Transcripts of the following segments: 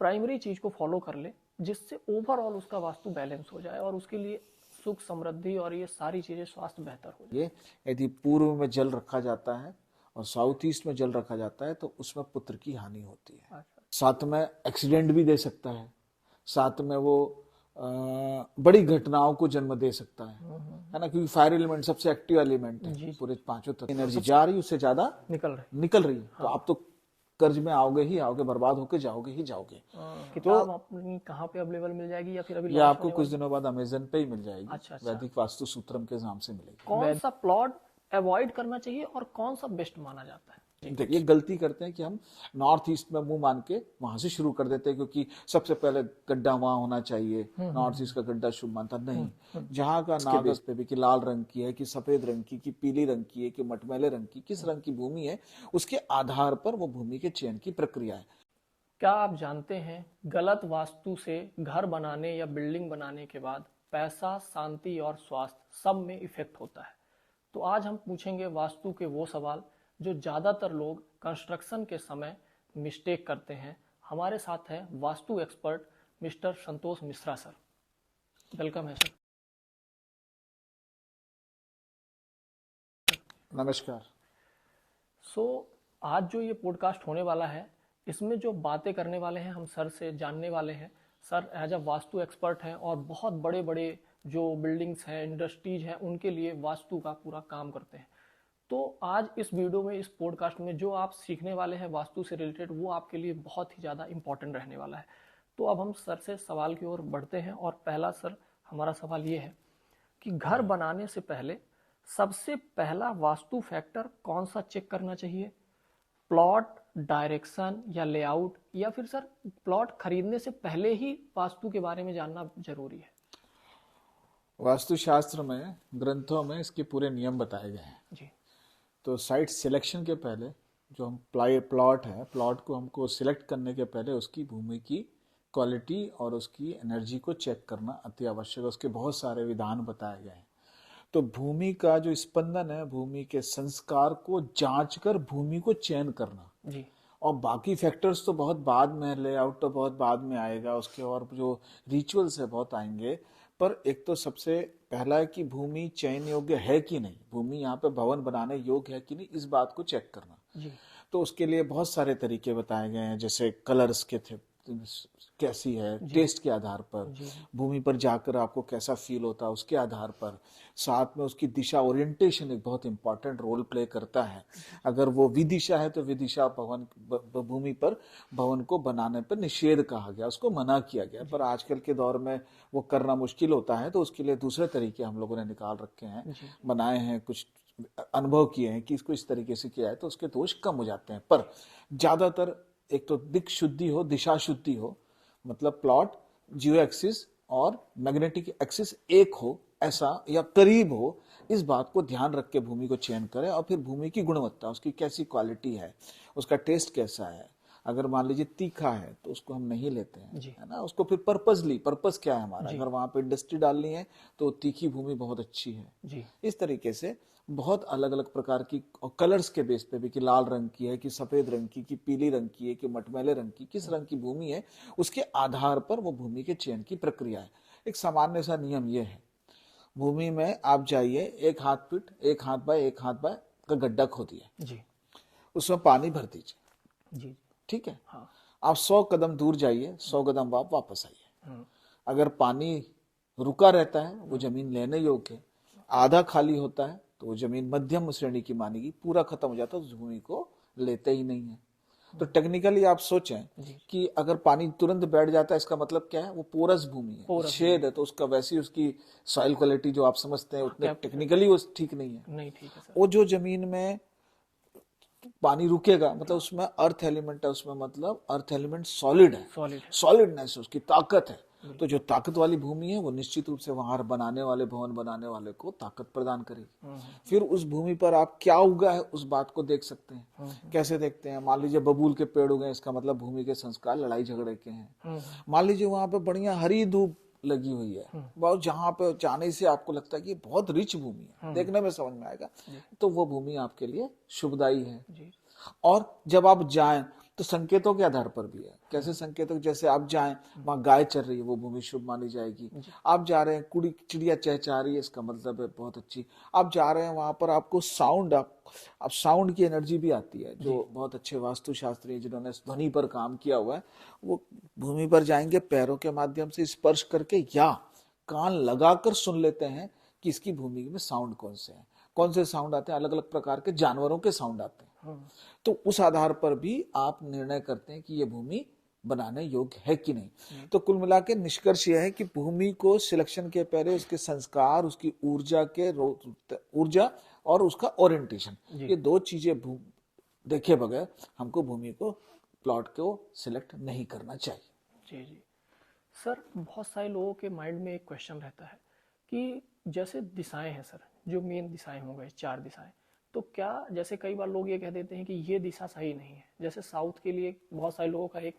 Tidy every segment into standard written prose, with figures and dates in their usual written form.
Primary चीज को follow कर ले जिससे ओवरऑल उसका वास्तु बैलेंस हो जाए और उसके लिए सुख समृद्धि और ये सारी चीजें स्वास्थ्य बेहतर हो जाए। ये यदि पूर्व में जल रखा जाता है और साउथ ईस्ट में जल रखा जाता है तो उसमें पुत्र की हानि होती है। अच्छा। साथ में एक्सीडेंट भी दे सकता है, साथ में वो बड़ी घटनाओं को जन्म दे सकता है ना, क्योंकि फायर एलिमेंट सबसे एक्टिव एलिमेंट है। पूरे पांचों तत्व एनर्जी जा रही उससे ज्यादा निकल रही है। तो आप तो कर्ज में आओगे ही आओगे, बर्बाद होके जाओगे ही जाओगे। किताब अपनी कहाँ पे अवेलेबल मिल जाएगी या फिर अभी ये आपको कुछ दिनों बाद अमेजन पे ही मिल जाएगी। अच्छा। वैदिक वास्तु सूत्रम के नाम से मिलेगी। कौन सा प्लॉट अवॉइड करना चाहिए और कौन सा बेस्ट माना जाता है? देखिए, गलती करते हैं कि हम नॉर्थ ईस्ट में मुंह मान के वहां से शुरू कर देते हैं, क्योंकि सबसे पहले गड्ढा वहां होना चाहिए, नॉर्थ ईस्ट का गड्ढा शुभ मानता नहीं। जहां का नाम इस पे भी कि लाल रंग की है, कि सफेद रंग की, कि पीली रंग की है, कि मटमैले रंग की, किस रंग की भूमि है, उसके आधार पर वो भूमि के चयन की प्रक्रिया है। क्या आप जानते हैं गलत वास्तु से घर बनाने या बिल्डिंग बनाने के बाद पैसा, शांति और स्वास्थ्य सब में इफेक्ट होता है? तो आज हम पूछेंगे वास्तु के वो सवाल जो ज़्यादातर लोग कंस्ट्रक्शन के समय मिस्टेक करते हैं। हमारे साथ हैं vastu expert mister Santosh Mishra sir. Welcome है सर। नमस्कार। आज जो ये पॉडकास्ट होने वाला है, इसमें जो बातें करने वाले हैं हम सर से जानने वाले हैं। Sir as a vastu expert हैं और बहुत बड़े बड़े जो बिल्डिंग्स हैं, इंडस्ट्रीज हैं, उनके लिए वास्तु का पूरा काम करते हैं। तो आज इस वीडियो में, इस पॉडकास्ट में जो आप सीखने वाले हैं वास्तु से रिलेटेड, वो आपके लिए बहुत ही ज़्यादा इंपॉर्टेंट रहने वाला है। तो अब हम सर से सवाल की ओर बढ़ते हैं और पहला सर हमारा सवाल ये है कि घर बनाने से पहले सबसे पहला वास्तु फैक्टर कौन सा चेक करना चाहिए? प्लॉट, डायरेक्शन या लेआउट, या फिर सर प्लॉट खरीदने से पहले ही वास्तु के बारे में जानना जरूरी है? वास्तुशास्त्र में, ग्रंथों में इसके पूरे नियम बताए गए हैं जी। तो साइट सिलेक्शन के पहले जो हम प्लॉट है, प्लॉट को हमको सिलेक्ट करने के पहले उसकी भूमि की क्वालिटी और उसकी एनर्जी को चेक करना अति आवश्यक है। उसके बहुत सारे विधान बताए गए हैं। तो भूमि का जो स्पंदन है, भूमि के संस्कार को जांचकर भूमि को चयन करना जी। और बाकी फैक्टर्स तो बहुत बाद में, लेआउट तो बहुत बाद में आएगा, उसके और जो रिचुअल्स है बहुत आएंगे। पर एक तो सबसे पहला है कि भूमि चयन योग्य है कि नहीं, भूमि यहाँ पे भवन बनाने योग्य है कि नहीं, इस बात को चेक करना जी। तो उसके लिए बहुत सारे तरीके बताए गए हैं, जैसे कलर्स के थे कैसी है, टेस्ट के आधार पर, भूमि पर जाकर आपको कैसा फील होता है उसके आधार पर, साथ में उसकी दिशा, ओरिएंटेशन एक बहुत इंपॉर्टेंट रोल प्ले करता है। अगर वो विदिशा है तो विदिशा भवन, भूमि पर भवन को बनाने पर निषेध कहा गया, उसको मना किया गया। पर आजकल के दौर में वो करना मुश्किल होता है, तो उसके लिए दूसरे तरीके हम लोगों ने निकाल रखे हैं, बनाए हैं, कुछ अनुभव किए हैं कि इसको इस तरीके से किया है तो उसके दोष कम हो जाते हैं। पर ज्यादातर एक तो दिक् शुद्धि हो, दिशा शुद्धि हो, मतलब प्लॉट जियो एक्सिस और मैग्नेटिक एक्सिस एक हो ऐसा या करीब हो, इस बात को ध्यान रख के भूमि को चयन करें। और फिर भूमि की गुणवत्ता, उसकी कैसी क्वालिटी है, उसका टेस्ट कैसा है। अगर मान लीजिए तीखा है तो उसको हम नहीं लेते हैं, है ना। उसको फिर पर्पस क्या है हमारा, अगर वहां पे इंडस्ट्री डालनी है तो तीखी भूमि बहुत अच्छी है जी। इस तरीके से बहुत अलग अलग प्रकार की, और कलर्स के बेस पे भी कि लाल रंग की है, कि सफेद रंग की, कि पीली रंग की है, कि मटमैले रंग की, किस रंग की भूमि है, उसके आधार पर वो भूमि के चयन की प्रक्रिया है। एक सामान्य सा नियम ये है, भूमि में आप जाइए, 1 हाथ फीट, 1 हाथ बाय 1 हाथ बाय का गड्ढा खोदिए जी, उसमें पानी भर दीजिए जी, ठीक है। हाँ। आप 100 कदम दूर जाइए, 100 कदम आप वापस आइए। अगर पानी रुका रहता है वो जमीन लेने योग्य है, आधा खाली होता है तो वो जमीन मध्यम श्रेणी की मानेगी, पूरा खत्म हो जाता है तो उस भूमि को लेते ही नहीं है। तो टेक्निकली आप सोचें कि अगर पानी तुरंत बैठ जाता है, इसका मतलब क्या है, वो पोरस भूमि है, छेद है, तो उसका वैसी उसकी सॉइल क्वालिटी जो आप समझते हैं उतने टेक्निकली वो ठीक नहीं है। नहीं ठीक है सर। वो जो जमीन में पानी रुकेगा मतलब उसमें अर्थ एलिमेंट है, उसमें मतलब अर्थ एलिमेंट सॉलिड है, सॉलिडनेस है, उसकी ताकत है। तो जो ताकत वाली भूमि है वो निश्चित रूप से वहां बनाने वाले, भवन बनाने वाले को ताकत प्रदान करेगी। फिर उस भूमि पर आप क्या उगा है उस बात को देख सकते हैं। कैसे देखते हैं, मान लीजिए बबूल के पेड़ उगे, इसका मतलब भूमि के संस्कार लड़ाई झगड़े के हैं। मान लीजिए वहां पे बढ़िया हरी धूप लगी हुई है, बहुत, जहां पे जाने से आपको लगता है कि बहुत रिच भूमि है, देखने में समझ में आएगा, तो वो भूमि आपके लिए शुभदायी है। और जब आप जाएं तो संकेतों के आधार पर भी है। कैसे संकेतों, जैसे आप जाएं वहां गाय चर रही है, वो भूमि शुभ मानी जाएगी। आप जा रहे हैं, कुड़ी चिड़िया चहचहा रही है, इसका मतलब है बहुत अच्छी। आप जा रहे हैं वहां पर आपको साउंड, आप साउंड की एनर्जी भी आती है। जो बहुत अच्छे वास्तुशास्त्री जिन्होंने ध्वनि पर काम किया हुआ है, वो भूमि पर जाएंगे, पैरों के माध्यम से स्पर्श करके या कान लगाकर सुन लेते हैं कि इसकी भूमि में साउंड कौन से हैं, कौन से साउंड आते हैं। अलग अलग प्रकार के जानवरों के साउंड आते हैं। तो उस आधार पर भी आप निर्णय करते हैं कि ये भूमि बनाने योग्य है कि नहीं। तो कुल मिला के निष्कर्ष यह है कि भूमि को सिलेक्शन के पहले उसके संस्कार, उसकी ऊर्जा और उसका ओरिएंटेशन, ये दो चीजें देखे बगैर हमको भूमि को, प्लॉट को सिलेक्ट नहीं करना चाहिए। जी जी सर, बहुत सारे लोगों के माइंड में एक क्वेश्चन रहता है कि जैसे दिशाएं हैं सर, जो मेन दिशाएं हो गए 4 दिशाएं, तो क्या जैसे कई बार लोग ये कह देते हैं कि ये दिशा सही नहीं है। जैसे साउथ के लिए बहुत सारे लोगों का एक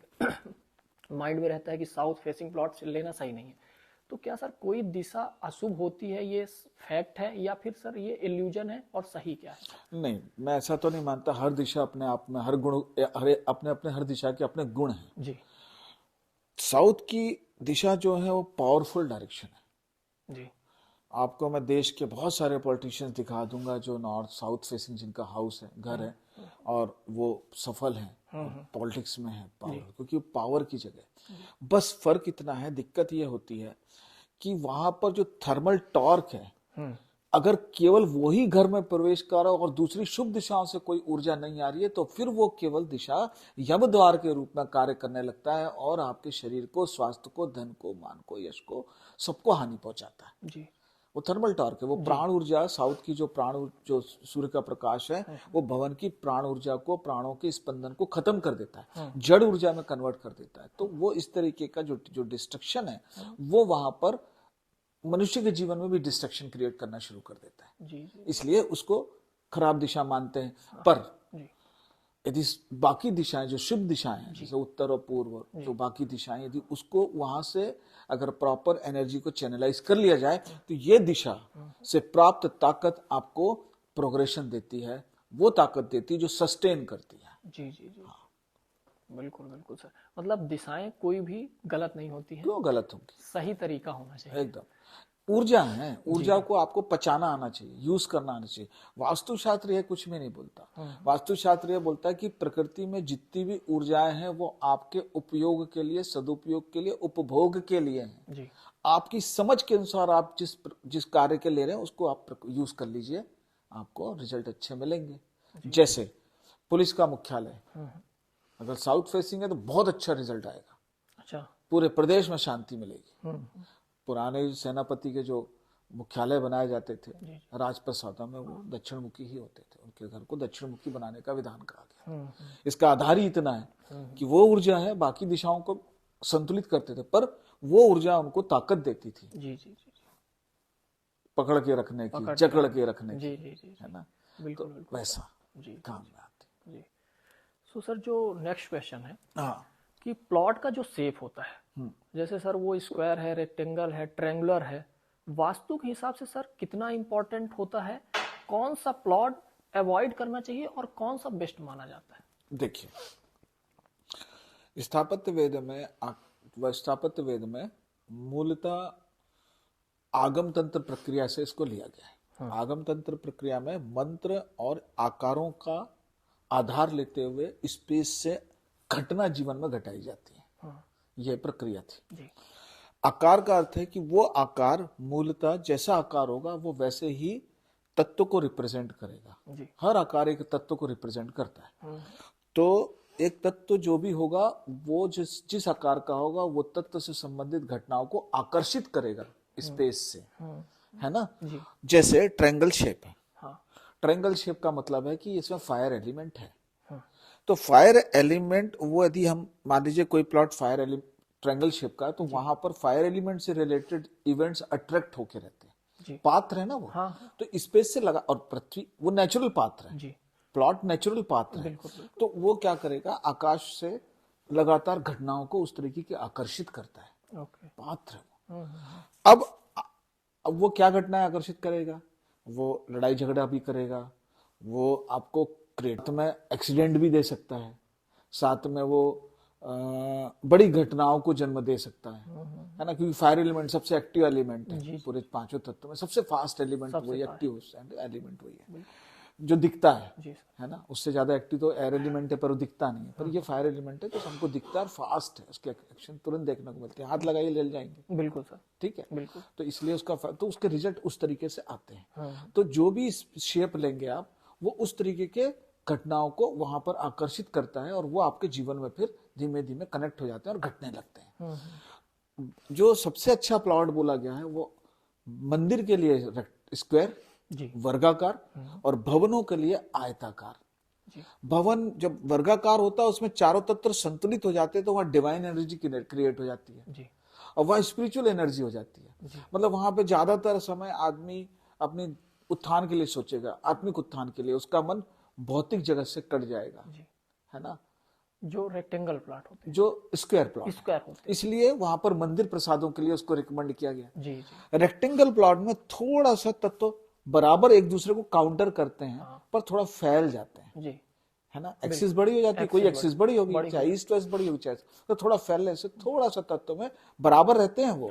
माइंड में रहता है कि साउथ फेसिंग प्लॉट लेना सही नहीं है। तो क्या सर कोई दिशा अशुभ होती है, ये फैक्ट है, या फिर सर ये इल्यूजन है, और सही क्या है? नहीं, मैं ऐसा तो नहीं मानता। हर दिशा अपने आप में, हर गुण, अपने अपने हर दिशा के अपने गुण हैं। जी साउथ की दिशा जो है वो पावरफुल डायरेक्शन है। जी आपको मैं देश के बहुत सारे पॉलिटिशियंस दिखा दूंगा जो नॉर्थ साउथ फेसिंग, जिनका हाउस है, घर है, और वो सफल हैं, पॉलिटिक्स में है, पावर, क्योंकि पावर की जगह। बस फर्क इतना है, दिक्कत ये होती है कि वहां पर जो थर्मल टॉर्क है, अगर केवल वही घर में प्रवेश कर रहा हो और दूसरी शुभ दिशाओं से कोई ऊर्जा नहीं आ रही है, तो फिर वो केवल दिशा यम द्वार के रूप में कार्य करने लगता है और आपके शरीर को, स्वास्थ्य को, धन को, मान को, यश को, सबको हानि पहुंचाता है। जी वो थर्मल टॉर्क है, वो प्राण ऊर्जा, साउथ की जो जो सूर्य का प्रकाश है, वो भवन की प्राण ऊर्जा को, प्राणों के स्पंदन को खत्म कर देता है, जड़ ऊर्जा में कन्वर्ट कर देता है। तो वो इस तरीके का जो डिस्ट्रक्शन है, वो वहां पर मनुष्य के जीवन में भी डिस्ट्रक्शन क्रिएट करना शुरू कर देता है। जी जी इसलिए उसको खराब दिशा मानते हैं। पर यदि बाकी दिशाएं जो शुभ दिशाएं हैं, जैसे उत्तर और पूर्व, जो बाकी दिशाएं, यदि उसको वहां से अगर प्रॉपर एनर्जी को चैनलाइज कर लिया जाए, तो ये दिशा से प्राप्त ताकत आपको प्रोग्रेशन देती है, वो ताकत देती है जो सस्टेन करती है। जी जी जी बिल्कुल बिल्कुल सर, मतलब दिशाएं कोई भी गलत नहीं होती हैं, क्यों गलत होंगी, सही तरीका होना चाहिए। एकदम। ऊर्जा है, ऊर्जा को आपको पचाना आना चाहिए, यूज करना आना चाहिए। वास्तुशास्त्र ये कुछ भी नहीं बोलता। वास्तुशास्त्र ये बोलता है कि प्रकृति में जितनी भी ऊर्जाएं हैं वो आपके उपयोग के लिए, सदुपयोग के लिए, उपभोग के लिए हैं। जी आपकी समझ के अनुसार आप जिस कार्य के ले रहे हैं उसको आप यूज कर लीजिए, आपको रिजल्ट अच्छे मिलेंगे। जैसे पुलिस का मुख्यालय अगर साउथ फेसिंग है तो बहुत अच्छा रिजल्ट आएगा, अच्छा, पूरे प्रदेश में शांति मिलेगी। पुराने सेनापति के जो मुख्यालय बनाए जाते थे राजप्रसादों में, वो दक्षिण मुखी ही होते थे, उनके घर को दक्षिण मुखी बनाने का विधान कहा गया। इसका आधार ही इतना है कि वो ऊर्जा है, बाकी दिशाओं को संतुलित करते थे, पर वो ऊर्जा उनको ताकत देती थी, जी जी जी पकड़ के रखने की, जकड़ के रखने की, जी जी जी है ना। बिल्कुल तो बिल्कुल वैसा जी काम में आती। जी। सो सर, जो नेक्स्ट क्वेश्चन है हाँ, कि प्लॉट का जो शेप होता है, जैसे सर वो स्क्वायर है, रेक्टेंगल है, ट्रायंगुलर है, वास्तु के हिसाब से सर कितना इंपॉर्टेंट होता है? कौन सा प्लॉट अवॉइड करना चाहिए और कौन सा बेस्ट माना जाता है? देखिए, स्थापत्य वेद में मूलतः आगम तंत्र प्रक्रिया से इसको लिया गया है। आगम तंत्र प्रक्रिया में मंत्र और आकारों का आधार लेते हुए स्पेस से घटना जीवन में घटाई जाती है। यह प्रक्रिया थी। जी आकार का अर्थ है कि वो आकार मूलतः जैसा आकार होगा वो वैसे ही तत्व को रिप्रेजेंट करेगा। जी हर आकार एक तत्व को रिप्रेजेंट करता है। तो एक तत्व जो भी होगा वो जिस आकार का होगा वो तत्व से संबंधित घटनाओं को आकर्षित करेगा स्पेस से, है ना। जी जैसे ट्रायंगल शेप है। हाँ ट्रायंगल शेप का मतलब है कि इसमें फायर एलिमेंट है। हाँ तो फायर एलिमेंट, वो यदि हम मान लीजिए कोई plot fire element triangle shape का है, तो वहां पर फायर एलिमेंट से रिलेटेड इवेंट्स अट्रैक्ट होके रहते हैं। जी पात्र है ना वो। हाँ तो स्पेस से लगा, और पृथ्वी वो नेचुरल पात्र है, जी प्लॉट नेचुरल पात्र है। बिल्कुल बिल्कुल तो वो क्या करेगा, आकाश से लगातार घटनाओं को उस तरीके के आकर्षित करता है। ओके पात्र है वो। अब वो क्या घटनाएं आकर्षित करेगा, वो लड़ाई झगड़ा भी करेगा, वो आपको क्रिएट में एक्सीडेंट भी दे सकता है, साथ में वो बड़ी घटनाओं को जन्म दे सकता है ना, क्योंकि फायर एलिमेंट सबसे एक्टिव एलिमेंट है पूरे पांचों तत्वों में, सबसे फास्ट एलिमेंट वही, एक्टिव एलिमेंट वही है जो दिखता है ना। उससे ज्यादा एक्टिव तो एयर एलिमेंट है पर वो दिखता नहीं है, पर ये फायर एलिमेंट है तो हमको दिखता है और फास्ट है, उसके एक्शन तुरंत देखने को मिलते हैं, हाथ लगाइए ले जाएंगे। बिल्कुल सर, ठीक है, बिल्कुल। तो इसलिए तो उसके रिजल्ट उस तरीके से आते हैं। तो जो भी शेप लेंगे आप, वो उस तरीके के घटनाओं को वहां पर आकर्षित करता है और वो आपके जीवन में फिर धीमे धीमे कनेक्ट हो जाते हैं और घटने लगते हैं। जो सबसे अच्छा प्लॉट बोला गया है वो मंदिर के लिए स्क्वायर, वर्गाकार, और भवनों के लिए आयताकार। भवन जब वर्गाकार होता है उसमें चारों तत्व संतुलित हो जाते हैं तो वहां डिवाइन एनर्जी क्रिएट हो जाती है और वह स्पिरिचुअल एनर्जी हो जाती है। मतलब वहां पे ज्यादातर समय आदमी अपनी उत्थान के लिए सोचेगा, आत्मिक उत्थान के लिए, उसका मन भौतिक जगत से कट जाएगा, है ना। जो रेक्टेंगल प्लॉट होते हैं, जो स्क्वायर प्लॉट होते हैं, इसलिए वहां पर मंदिर प्रसादों के लिए उसको रिकमेंड किया गया। रेक्टेंगल प्लॉट में थोड़ा सा तत्व बराबर एक दूसरे को काउंटर करते हैं, पर थोड़ा फैल जाते हैं, है ना। एक्सिस बड़ी हो जाती है, कोई एक्सिस बड़ी होगी, चाहे ईस्ट वेस्ट बड़ी होगी, चाहे तो थोड़ा फैलने से थोड़ा सा तत्व में बराबर रहते हैं वो,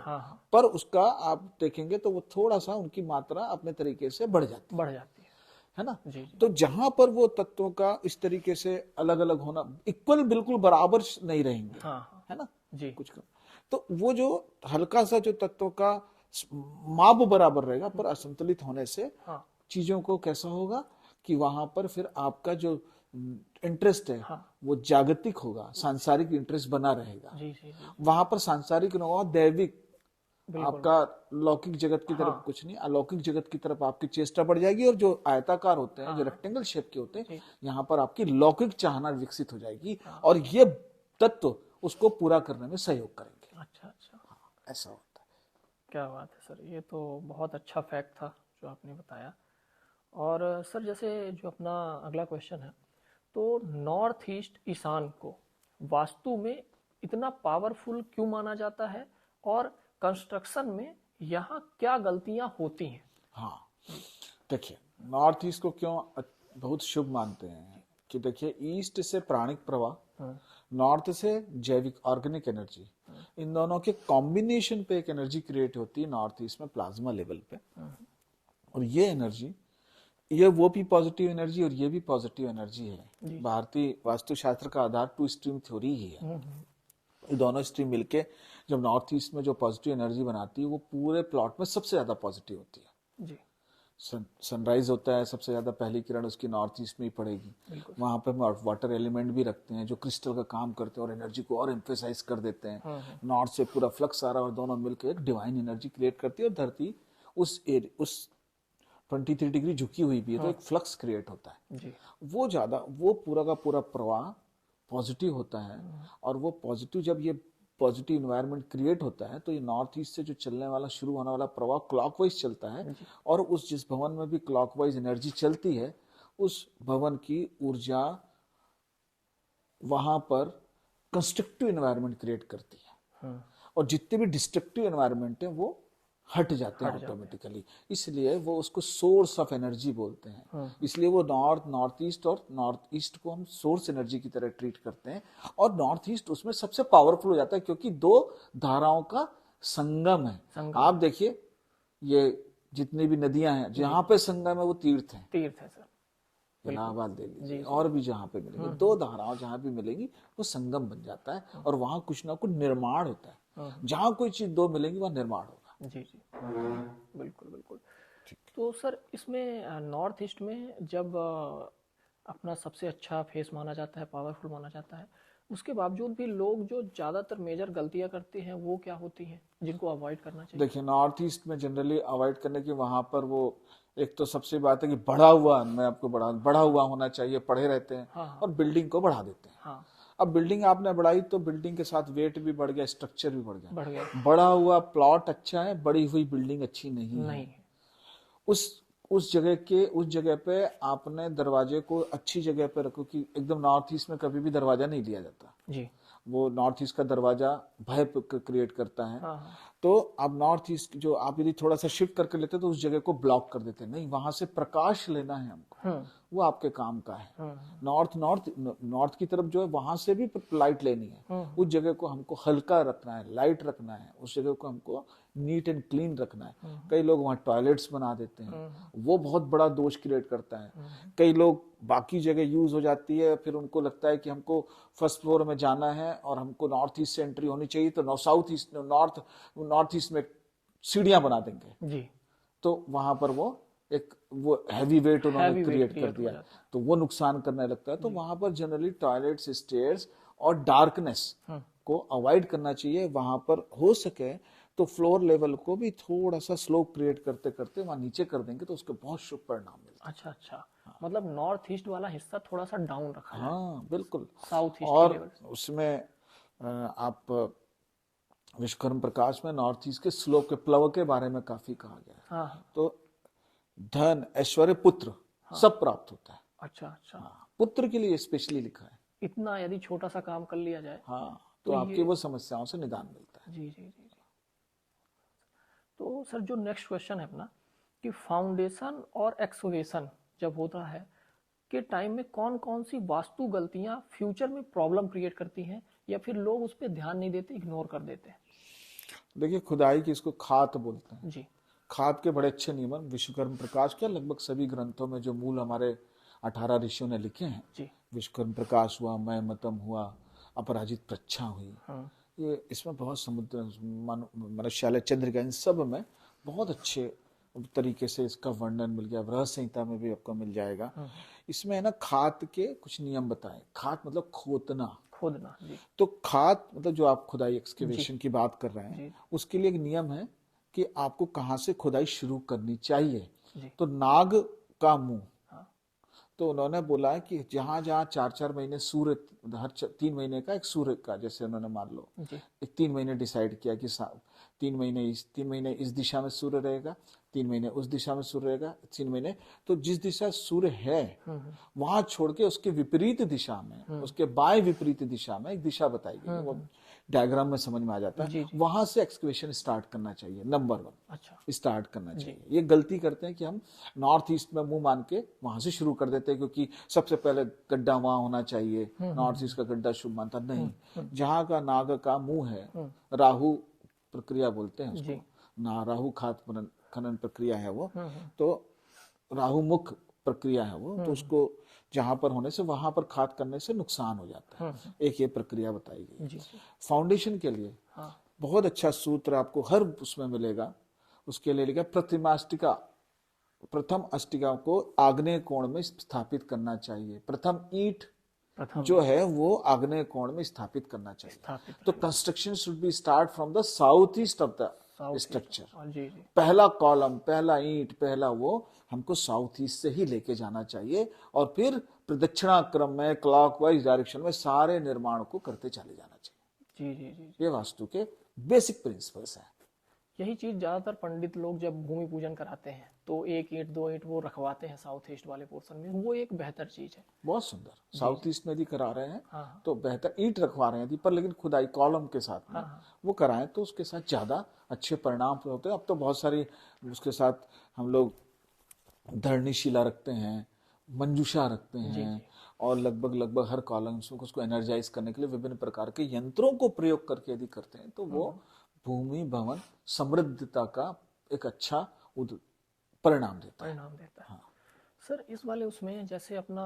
पर उसका आप देखेंगे तो वो थोड़ा सा उनकी मात्रा अपने तरीके से बढ़ जाती है ना। तो जहां पर वो तत्वों का इस तरीके से अलग अलग होना, इक्वल बिल्कुल बराबर नहीं रहेंगे, है ना कुछ कम, तो वो जो हल्का सा जो तत्वों का माप बराबर रहेगा, पर असंतुलित होने से चीजों को कैसा होगा कि वहां पर फिर आपका जो इंटरेस्ट है वो जागतिक होगा, सांसारिक इंटरेस्ट बना रहेगा। वहां पर सांसारिक न होगा, दैविक, आपका लौकिक जगत की तरफ कुछ नहीं, अलौकिक जगत की तरफ आपकी चेष्टा बढ़ जाएगी। और जो आयताकार होते हैं, जो रेक्टेंगल शेप के होते हैं, यहाँ पर आपकी लौकिक चाहना विकसित हो जाएगी और ये तत्व उसको पूरा करने में सहयोग करेंगे। अच्छा, ऐसा होता है। क्या बात है सर, ये तो बहुत अच्छा फैक्ट था जो आपने बताया। और सर जैसे जो अपना अगला क्वेश्चन है, तो नॉर्थ ईस्ट ईशान को वास्तु में इतना पावरफुल क्यों माना जाता है और कंस्ट्रक्शन में यहाँ क्या गलतियां होती हैं? हाँ, देखिए नॉर्थ ईस्ट को क्यों बहुत शुभ मानते हैं कि देखिए ईस्ट से प्राणिक प्रवाह, नॉर्थ से जैविक ऑर्गेनिक एनर्जी, इन दोनों के कॉम्बिनेशन पे एक एनर्जी क्रिएट होती है नॉर्थ ईस्ट में प्लाज्मा लेवल पे। और ये एनर्जी, ये वो भी पॉजिटिव एनर्जी और ये भी पॉजिटिव एनर्जी है। भारतीय वास्तुशास्त्र का आधार 2 स्ट्रीम थ्योरी ही है। ये दोनों स्ट्रीम मिलके जब नॉर्थ ईस्ट में जो पॉजिटिव एनर्जी बनाती है वो पूरे प्लॉट में सबसे ज्यादा पॉजिटिव होती है। सनराइज होता है, सबसे ज्यादा पहली किरण उसकी नॉर्थ ईस्ट में ही पड़ेगी। वहां पे हम वाटर एलिमेंट भी रखते हैं जो क्रिस्टल का काम करते हैं और एनर्जी को और एम्फेसाइज कर देते हैं। नॉर्थ से पूरा फ्लक्स आ रहा है और दोनों मिलकर एक डिवाइन एनर्जी क्रिएट करती है और धरती उस 23 डिग्री झुकी हुई भी है, तो एक फ्लक्स क्रिएट होता है। वो ज्यादा, वो पूरा का पूरा प्रवाह पॉजिटिव होता है। और वो पॉजिटिव, जब ये पॉजिटिव इन्वायरमेंट क्रिएट होता है तो ये नॉर्थ ईस्ट से जो चलने वाला, शुरू होने वाला प्रवाह क्लॉकवाइज चलता है। और उस जिस भवन में भी क्लॉकवाइज एनर्जी चलती है, उस भवन की ऊर्जा वहां पर कंस्ट्रक्टिव इन्वायरमेंट क्रिएट करती है। और जितने भी डिस्ट्रक्टिव एनवायरमेंट है वो हट जाते हैं ऑटोमेटिकली। इसलिए वो उसको सोर्स ऑफ एनर्जी बोलते हैं। इसलिए वो नॉर्थ ईस्ट और नॉर्थ ईस्ट को हम सोर्स एनर्जी की तरह ट्रीट करते हैं। और नॉर्थ ईस्ट उसमें सबसे पावरफुल हो जाता है क्योंकि दो धाराओं का संगम है। आप देखिए ये जितनी भी नदियां हैं, जहां पे संगम है वो तीर्थ है सर। इलाहाबाद ले लीजिए और भी जहां पे मिलेंगे, दो धाराओं जहां भी मिलेंगी वो संगम बन जाता है और वहां कुछ ना कुछ निर्माण होता है। जहां कोई चीज दो मिलेंगी वहां निर्माण होगा। जी, बिल्कुल। तो सर इसमें नॉर्थ ईस्ट में जब अपना सबसे अच्छा फेस माना जाता है, पावरफुल माना जाता है, उसके बावजूद भी लोग जो ज्यादातर मेजर गलतियां करते हैं वो क्या होती हैं जिनको अवॉइड करना चाहिए? देखिए नॉर्थ ईस्ट में जनरली अवॉइड करने की, वहां पर वो एक तो सबसे बात है कि बढ़ा हुआ होना चाहिए, पढ़े रहते हैं और बिल्डिंग को बढ़ा देते हैं। अब बिल्डिंग आपने बढ़ाई तो बिल्डिंग के साथ वेट भी बढ़ गया, स्ट्रक्चर भी बढ़ गया। बढ़ा हुआ प्लॉट अच्छा है, बढ़ी हुई बिल्डिंग अच्छी नहीं है। उस जगह पे आपने दरवाजे को अच्छी जगह पे रखो कि एकदम नॉर्थ ईस्ट में कभी भी दरवाजा नहीं लिया जाता जी। वो नॉर्थ ईस्ट का दरवाजा भय क्रिएट करता है। तो आप नॉर्थ ईस्ट जो आप यदि थोड़ा सा शिफ्ट करके लेते तो उस जगह को ब्लॉक कर देते, नहीं, वहां से प्रकाश लेना है हमको, वो आपके काम का है। नॉर्थ की तरफ जो है वहां से भी लाइट लेनी है, उस जगह को हमको हल्का रखना है, लाइट रखना है, उस जगह को हमको नीट एंड क्लीन रखना है। कई लोग वहाँ टॉयलेट्स बना देते हैं, वो बहुत बड़ा दोष क्रिएट करता है। कई लोग बाकी जगह यूज हो जाती है, फिर उनको लगता है कि हमको फर्स्ट फ्लोर में जाना है और हमको नॉर्थ ईस्ट से एंट्री होनी चाहिए, तो नॉर्थ ईस्ट में सीढ़ियां बना देंगे जी। तो वहां पर वो हैवी वेट उन्होंने क्रिएट कर दिया, तो वो नुकसान करने लगता है। तो वहां पर जनरली टॉयलेट्स, स्टेयर्स और डार्कनेस को अवॉइड करना चाहिए। वहां पर हो सके तो फ्लोर लेवल को भी थोड़ा सा स्लो क्रिएट करते करते वहां नीचे कर देंगे तो उसके बहुत शुभ परिणाम मिलते हैं। अच्छा अच्छा, मतलब नॉर्थ ईस्ट वाला हिस्सा थोड़ा सा डाउन रखा है। हाँ बिल्कुल। साउथ ईस्ट और के लेवल उसमें आप विश्वकर्म प्रकाश में नॉर्थ ईस्ट के स्लोप के प्लव के बारे में काफी कहा गया है। हाँ। तो धन, ऐश्वर्य, पुत्र सब प्राप्त होता है। अच्छा अच्छा। पुत्र के लिए स्पेशली लिखा है। इतना यदि छोटा सा काम कर लिया जाए तो आपके वो समस्याओं से निदान मिलता है। जी जी जी। तो सर जो नेक्स्ट क्वेश्चन है अपना कि फाउंडेशन और एक्सकेवेशन जब होता है के टाइम में कौन कौन सी वास्तु गलतियां फ्यूचर में प्रॉब्लम क्रिएट करती हैं, या फिर लोग उस पर ध्यान नहीं देते, इग्नोर कर देते हैं? देखिए, खुदाई की इसको खात बोलते हैं जी। खात के बड़े अच्छे नियमन विश्वकर्म प्रकाश के लगभग सभी ग्रंथों में जो मूल हमारे 18 ऋषियों ने लिखे हैं जी। विश्वकर्म प्रकाश हुआ, मय मतम हुआ, अपराजित प्रच्छा हुई, ये इसमें बहुत समुद्र मनुष्यालय चंद्रिका, इन सब में बहुत अच्छे तरीके से इसका वर्णन मिल गया। बृहद संहिता में भी आपको मिल जाएगा। इसमें है ना खात के कुछ नियम बताए। खात मतलब खोदना जी। तो खात मतलब जो आप खुदाई एक्सकेवेशन की बात कर रहे हैं उसके लिए एक नियम है कि आपको कहाँ से खुदाई शुरू करनी चाहिए। तो नाग का मुंह, तो उन्होंने बोला है कि जहां जहां 4-4 महीने सूर्य, हर 3 महीने का एक सूर्य का, जैसे उन्होंने मान लो एक 3 महीने डिसाइड किया कि 3 महीने इस दिशा में सूर्य रहेगा, 3 महीने उस दिशा में सूर्य रहेगा, 3 महीने, तो जिस दिशा सूर्य है वहां छोड़ के उसके विपरीत दिशा में, उसके बाएं विपरीत दिशा में एक दिशा बताई गई, वो डायग्राम में समझ में आ जाता है। वहां से एक्सकेवेशन स्टार्ट करना चाहिए, नंबर 1 अच्छा स्टार्ट करना चाहिए। ये गलती करते हैं कि हम नॉर्थ ईस्ट में मुंह मान के वहां से शुरू कर देते हैं, क्योंकि सबसे पहले गड्ढा वहां होना चाहिए, नॉर्थ ईस्ट का गड्ढा शुभ मानता नहीं। जहां का नाग का मुंह है, राहु प्रक्रिया बोलते हैं उसको ना, राहु खात खनन प्रक्रिया है वो, तो राहु मुख प्रक्रिया है वो, तो उसको जहां पर होने से वहां पर खात करने से नुकसान हो जाता है। एक ये प्रक्रिया बताई गई। फाउंडेशन के लिए बहुत अच्छा सूत्र आपको हर उसमें मिलेगा। उसके लिए लिखा प्रतिमाष्टिका, प्रथम अष्टिका को आग्नेय कोण में स्थापित करना चाहिए। प्रथम ईंट जो है वो आग्नेय कोण में स्थापित करना चाहिए। तो construction should be start from the south east of the structure. पहला कॉलम, पहला ईंट, पहला वो हमको साउथ ईस्ट से ही लेके जाना चाहिए, और फिर प्रदक्षिणा क्रम में क्लॉकवाइज डायरेक्शन में सारे निर्माण को करते चले जाना चाहिए। जी। ये वास्तु के बेसिक प्रिंसिपल्स हैं। यही चीज ज्यादातर पंडित लोग जब भूमि पूजन कराते हैं तो 1 ईंट 2 ईंट वो रखवाते हैं साउथ ईस्ट वाले पोर्शन में, वो एक बेहतर चीज है। बहुत सुंदर। साउथ ईस्ट में यदि करा रहे हैं तो बेहतर ईंट रखवा रहे हैं पर लेकिन खुदाई कॉलम के साथ में वो कराएं तो उसके साथ ज्यादा अच्छे परिणाम होते हैं। अब तो बहुत सारी उसके साथ हम लोग धरणीशिला रखते हैं, मंजूषा रखते हैं, और लगभग हर कॉलम को उसको एनर्जाइज करने के लिए विभिन्न प्रकार के यंत्रों को प्रयोग करके यदि करते हैं तो वो भूमि भवन समृद्धता का एक अच्छा परिणाम देता है। सर इस वाले उसमें जैसे अपना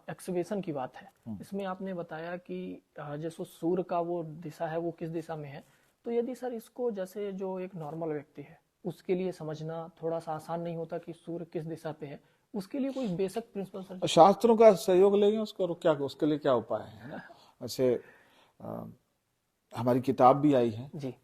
एक्सकेवेशन की बात है, इसमें आपने बताया कि जैसे सूर्य का वो दिशा है वो किस दिशा में है, तो यदि सर इसको जैसे जो एक नॉर्मल व्यक्ति है उसके लिए समझना थोड़ा सा आसान नहीं होता कि सूर्य किस दिशा पे है, उसके लिए कोई बेसिक प्रिंसिपल सर? शास्त्रों का सहयोग लेंगे उसके लिए क्या उपाय है ना। वैसे हमारी किताब भी आई है जी,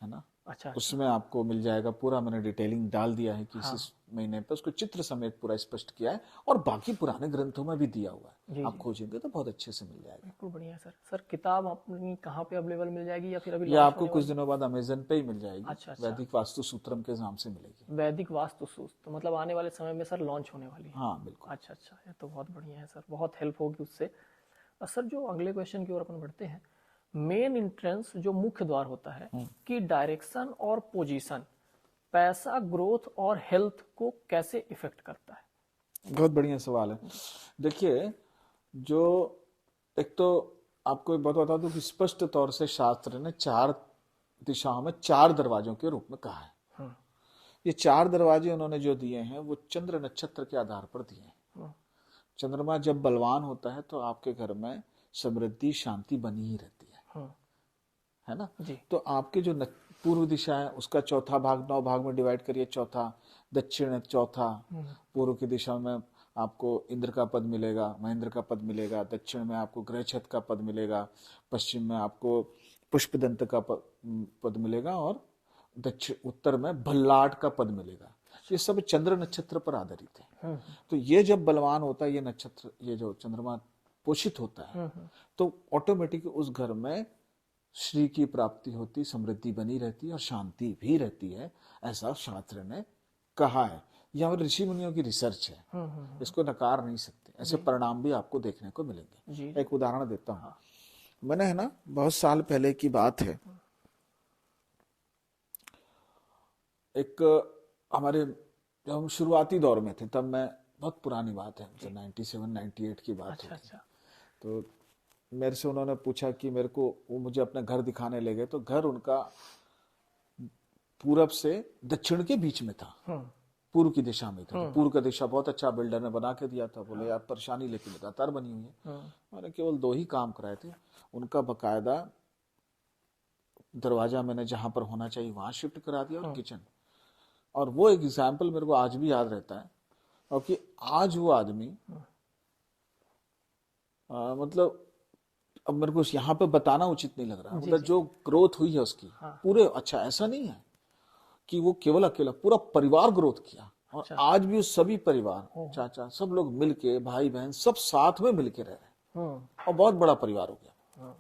है ना। अच्छा। उसमें आपको मिल जाएगा पूरा, मैंने डिटेलिंग डाल दिया है कि इस महीने पे उसको चित्र समेत पूरा स्पष्ट किया है, और बाकी पुराने ग्रंथों में भी दिया हुआ है। आप खोजेंगे तो बहुत अच्छे से मिल जाएगा। बिल्कुल बढ़िया सर। सर किताब अपनी कहाँ पे अवेलेबल मिल जाएगी, या फिर अभी? ये आपको कुछ दिनों बाद अमेजन पे ही मिल जाएगी। अच्छा। वैदिक वास्तु सूत्रम के नाम से मिलेगी। वैदिक वास्तु सूत्र, तो मतलब आने वाले समय में सर लॉन्च होने वाली है? हाँ बिल्कुल। अच्छा, ये तो बहुत बढ़िया है सर, बहुत हेल्प होगी उससे। सर जो अगले क्वेश्चन की ओर अपन बढ़ते हैं, मेन एंट्रेंस जो मुख्य द्वार होता है कि डायरेक्शन और पोजीशन पैसा, ग्रोथ और हेल्थ को कैसे इफेक्ट करता है? बहुत बढ़िया सवाल है। देखिए, जो एक तो आपको एक बात बता दूं कि स्पष्ट तौर से शास्त्र ने 4 दिशाओं में 4 दरवाजों के रूप में कहा है। हाँ। ये 4 दरवाजे उन्होंने जो दिए हैं वो चंद्र नक्षत्र के आधार पर दिए हैं। हाँ। चंद्रमा जब बलवान होता है तो आपके घर में समृद्धि शांति बनी ही रहती हाँ। है ना। जी। तो आपके जो पूर्व दिशा है उसका चौथा भाग 9 भाग में डिवाइड करिए, चौथा दक्षिण चौथा, पूर्व की दिशा में आपको इंद्र का पद मिलेगा, महेंद्र का पद मिलेगा, दक्षिण में आपको ग्रहछत का पद मिलेगा, पश्चिम में आपको पुष्पदंत का पद मिलेगा और दक्षिण उत्तर में भल्लाट का पद मिलेगा। ये सब चंद्र नक्षत्र पर आधारित है। तो ये जब बलवान होता है, ये नक्षत्र, ये जो चंद्रमा पोषित होता है, तो ऑटोमेटिक उस घर में श्री की प्राप्ति होती, समृद्धि बनी रहती है और शांति भी रहती है, ऐसा शास्त्र ने कहा है। यह हमारे ऋषि मुनियों की रिसर्च है, इसको नकार नहीं सकते। ऐसे परिणाम भी आपको देखने को मिलेंगे। एक उदाहरण देता हूँ। मैंने, है ना, बहुत साल पहले की बात है, एक हमारे जब हम शुरुआती दौर में थे, तब मैं, बहुत पुरानी बात है, 97-98 की बात है। तो मेरे से उन्होंने पूछा कि मेरे को, वो मुझे अपना घर दिखाने ले गए। तो घर उनका पूरब से दक्षिण के बीच में था, पूर्व की दिशा में था। तो पूर्व का दिशा बहुत अच्छा बिल्डर ने बना के दिया था। बोले यार परेशानी लेकिन लगातार बनी हुई है। मैंने केवल 2 ही काम कराए थे। उनका बकायदा दरवाजा मैंने जहां पर होना चाहिए वहां शिफ्ट करा दिया और किचन। और वो एक एग्जाम्पल मेरे को आज भी याद रहता है, और कि आज वो आदमी मतलब अब मेरे को यहाँ पे बताना उचित नहीं लग रहा, मतलब जो ग्रोथ हुई है उसकी पूरे, अच्छा ऐसा नहीं है कि वो केवल अकेला, पूरा परिवार ग्रोथ किया। और आज भी सभी परिवार, चाचा, सब लोग मिलके, भाई बहन सब साथ में मिलके रह रहे हैं और बहुत बड़ा परिवार हो गया।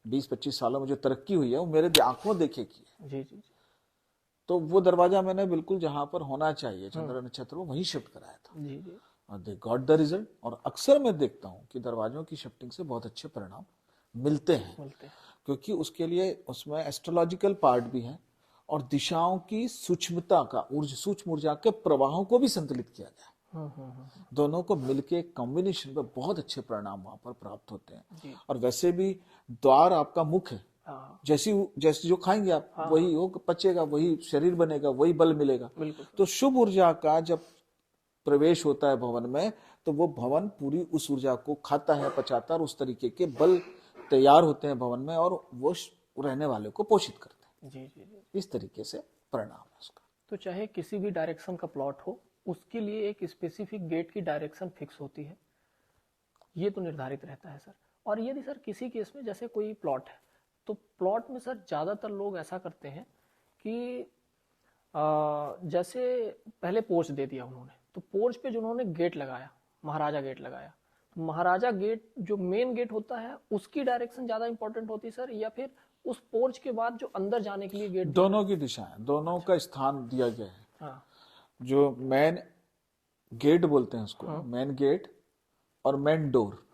20-25 सालों में जो तरक्की हुई है वो मेरे आंखों देखे की है। जी। तो वो दरवाजा मैंने बिल्कुल जहां पर होना चाहिए चंद्र नक्षत्र, वहीं शिफ्ट कराया था और दे गॉट द रिजल्ट। और अक्सर मैं देखता हूँ कि दरवाजों की शिफ्टिंग से बहुत अच्छे परिणाम मिलते हैं, क्योंकि उसके लिए उसमें एस्ट्रोलॉजिकल पार्ट भी है और दिशाओं की सूक्ष्मता का, सूक्ष्म ऊर्जा के प्रवाहों को भी संतुलित किया गया। दोनों को मिलके कॉम्बिनेशन में बहुत अच्छे परिणाम वहां पर प्राप्त होते हैं। और वैसे भी द्वार आपका मुख है, जैसे जो खाएंगे आप वही हो पचेगा, वही शरीर बनेगा, वही बल मिलेगा। तो शुभ ऊर्जा का जब प्रवेश होता है भवन में, तो वो भवन पूरी उस ऊर्जा को खाता है, पचाता है और उस तरीके के बल तैयार होते हैं भवन में और वो रहने वाले को पोषित करते हैं। जी। इस तरीके से परिणाम है उसका। तो चाहे किसी भी डायरेक्शन का प्लॉट हो, उसके लिए एक स्पेसिफिक गेट की डायरेक्शन फिक्स होती है, ये तो निर्धारित रहता है सर। और यदि सर किसी केस में जैसे कोई प्लॉट है, तो प्लॉट में सर ज्यादातर लोग ऐसा करते हैं कि जैसे पहले पोर्च दे दिया उन्होंने, तो पोर्च पे जो उन्होंने गेट लगाया, महाराजा गेट लगाया, तो महाराजा गेट जो मेन गेट होता है उसकी डायरेक्शन ज्यादा इंपॉर्टेंट होती है सर, या फिर उस पोर्च के बाद जो अंदर जाने के लिए गेट? दोनों की दिशा है, दोनों का स्थान दिया गया है। जो मेन गेट बोलते हैं उसको, मेन गेट और मेन डोर।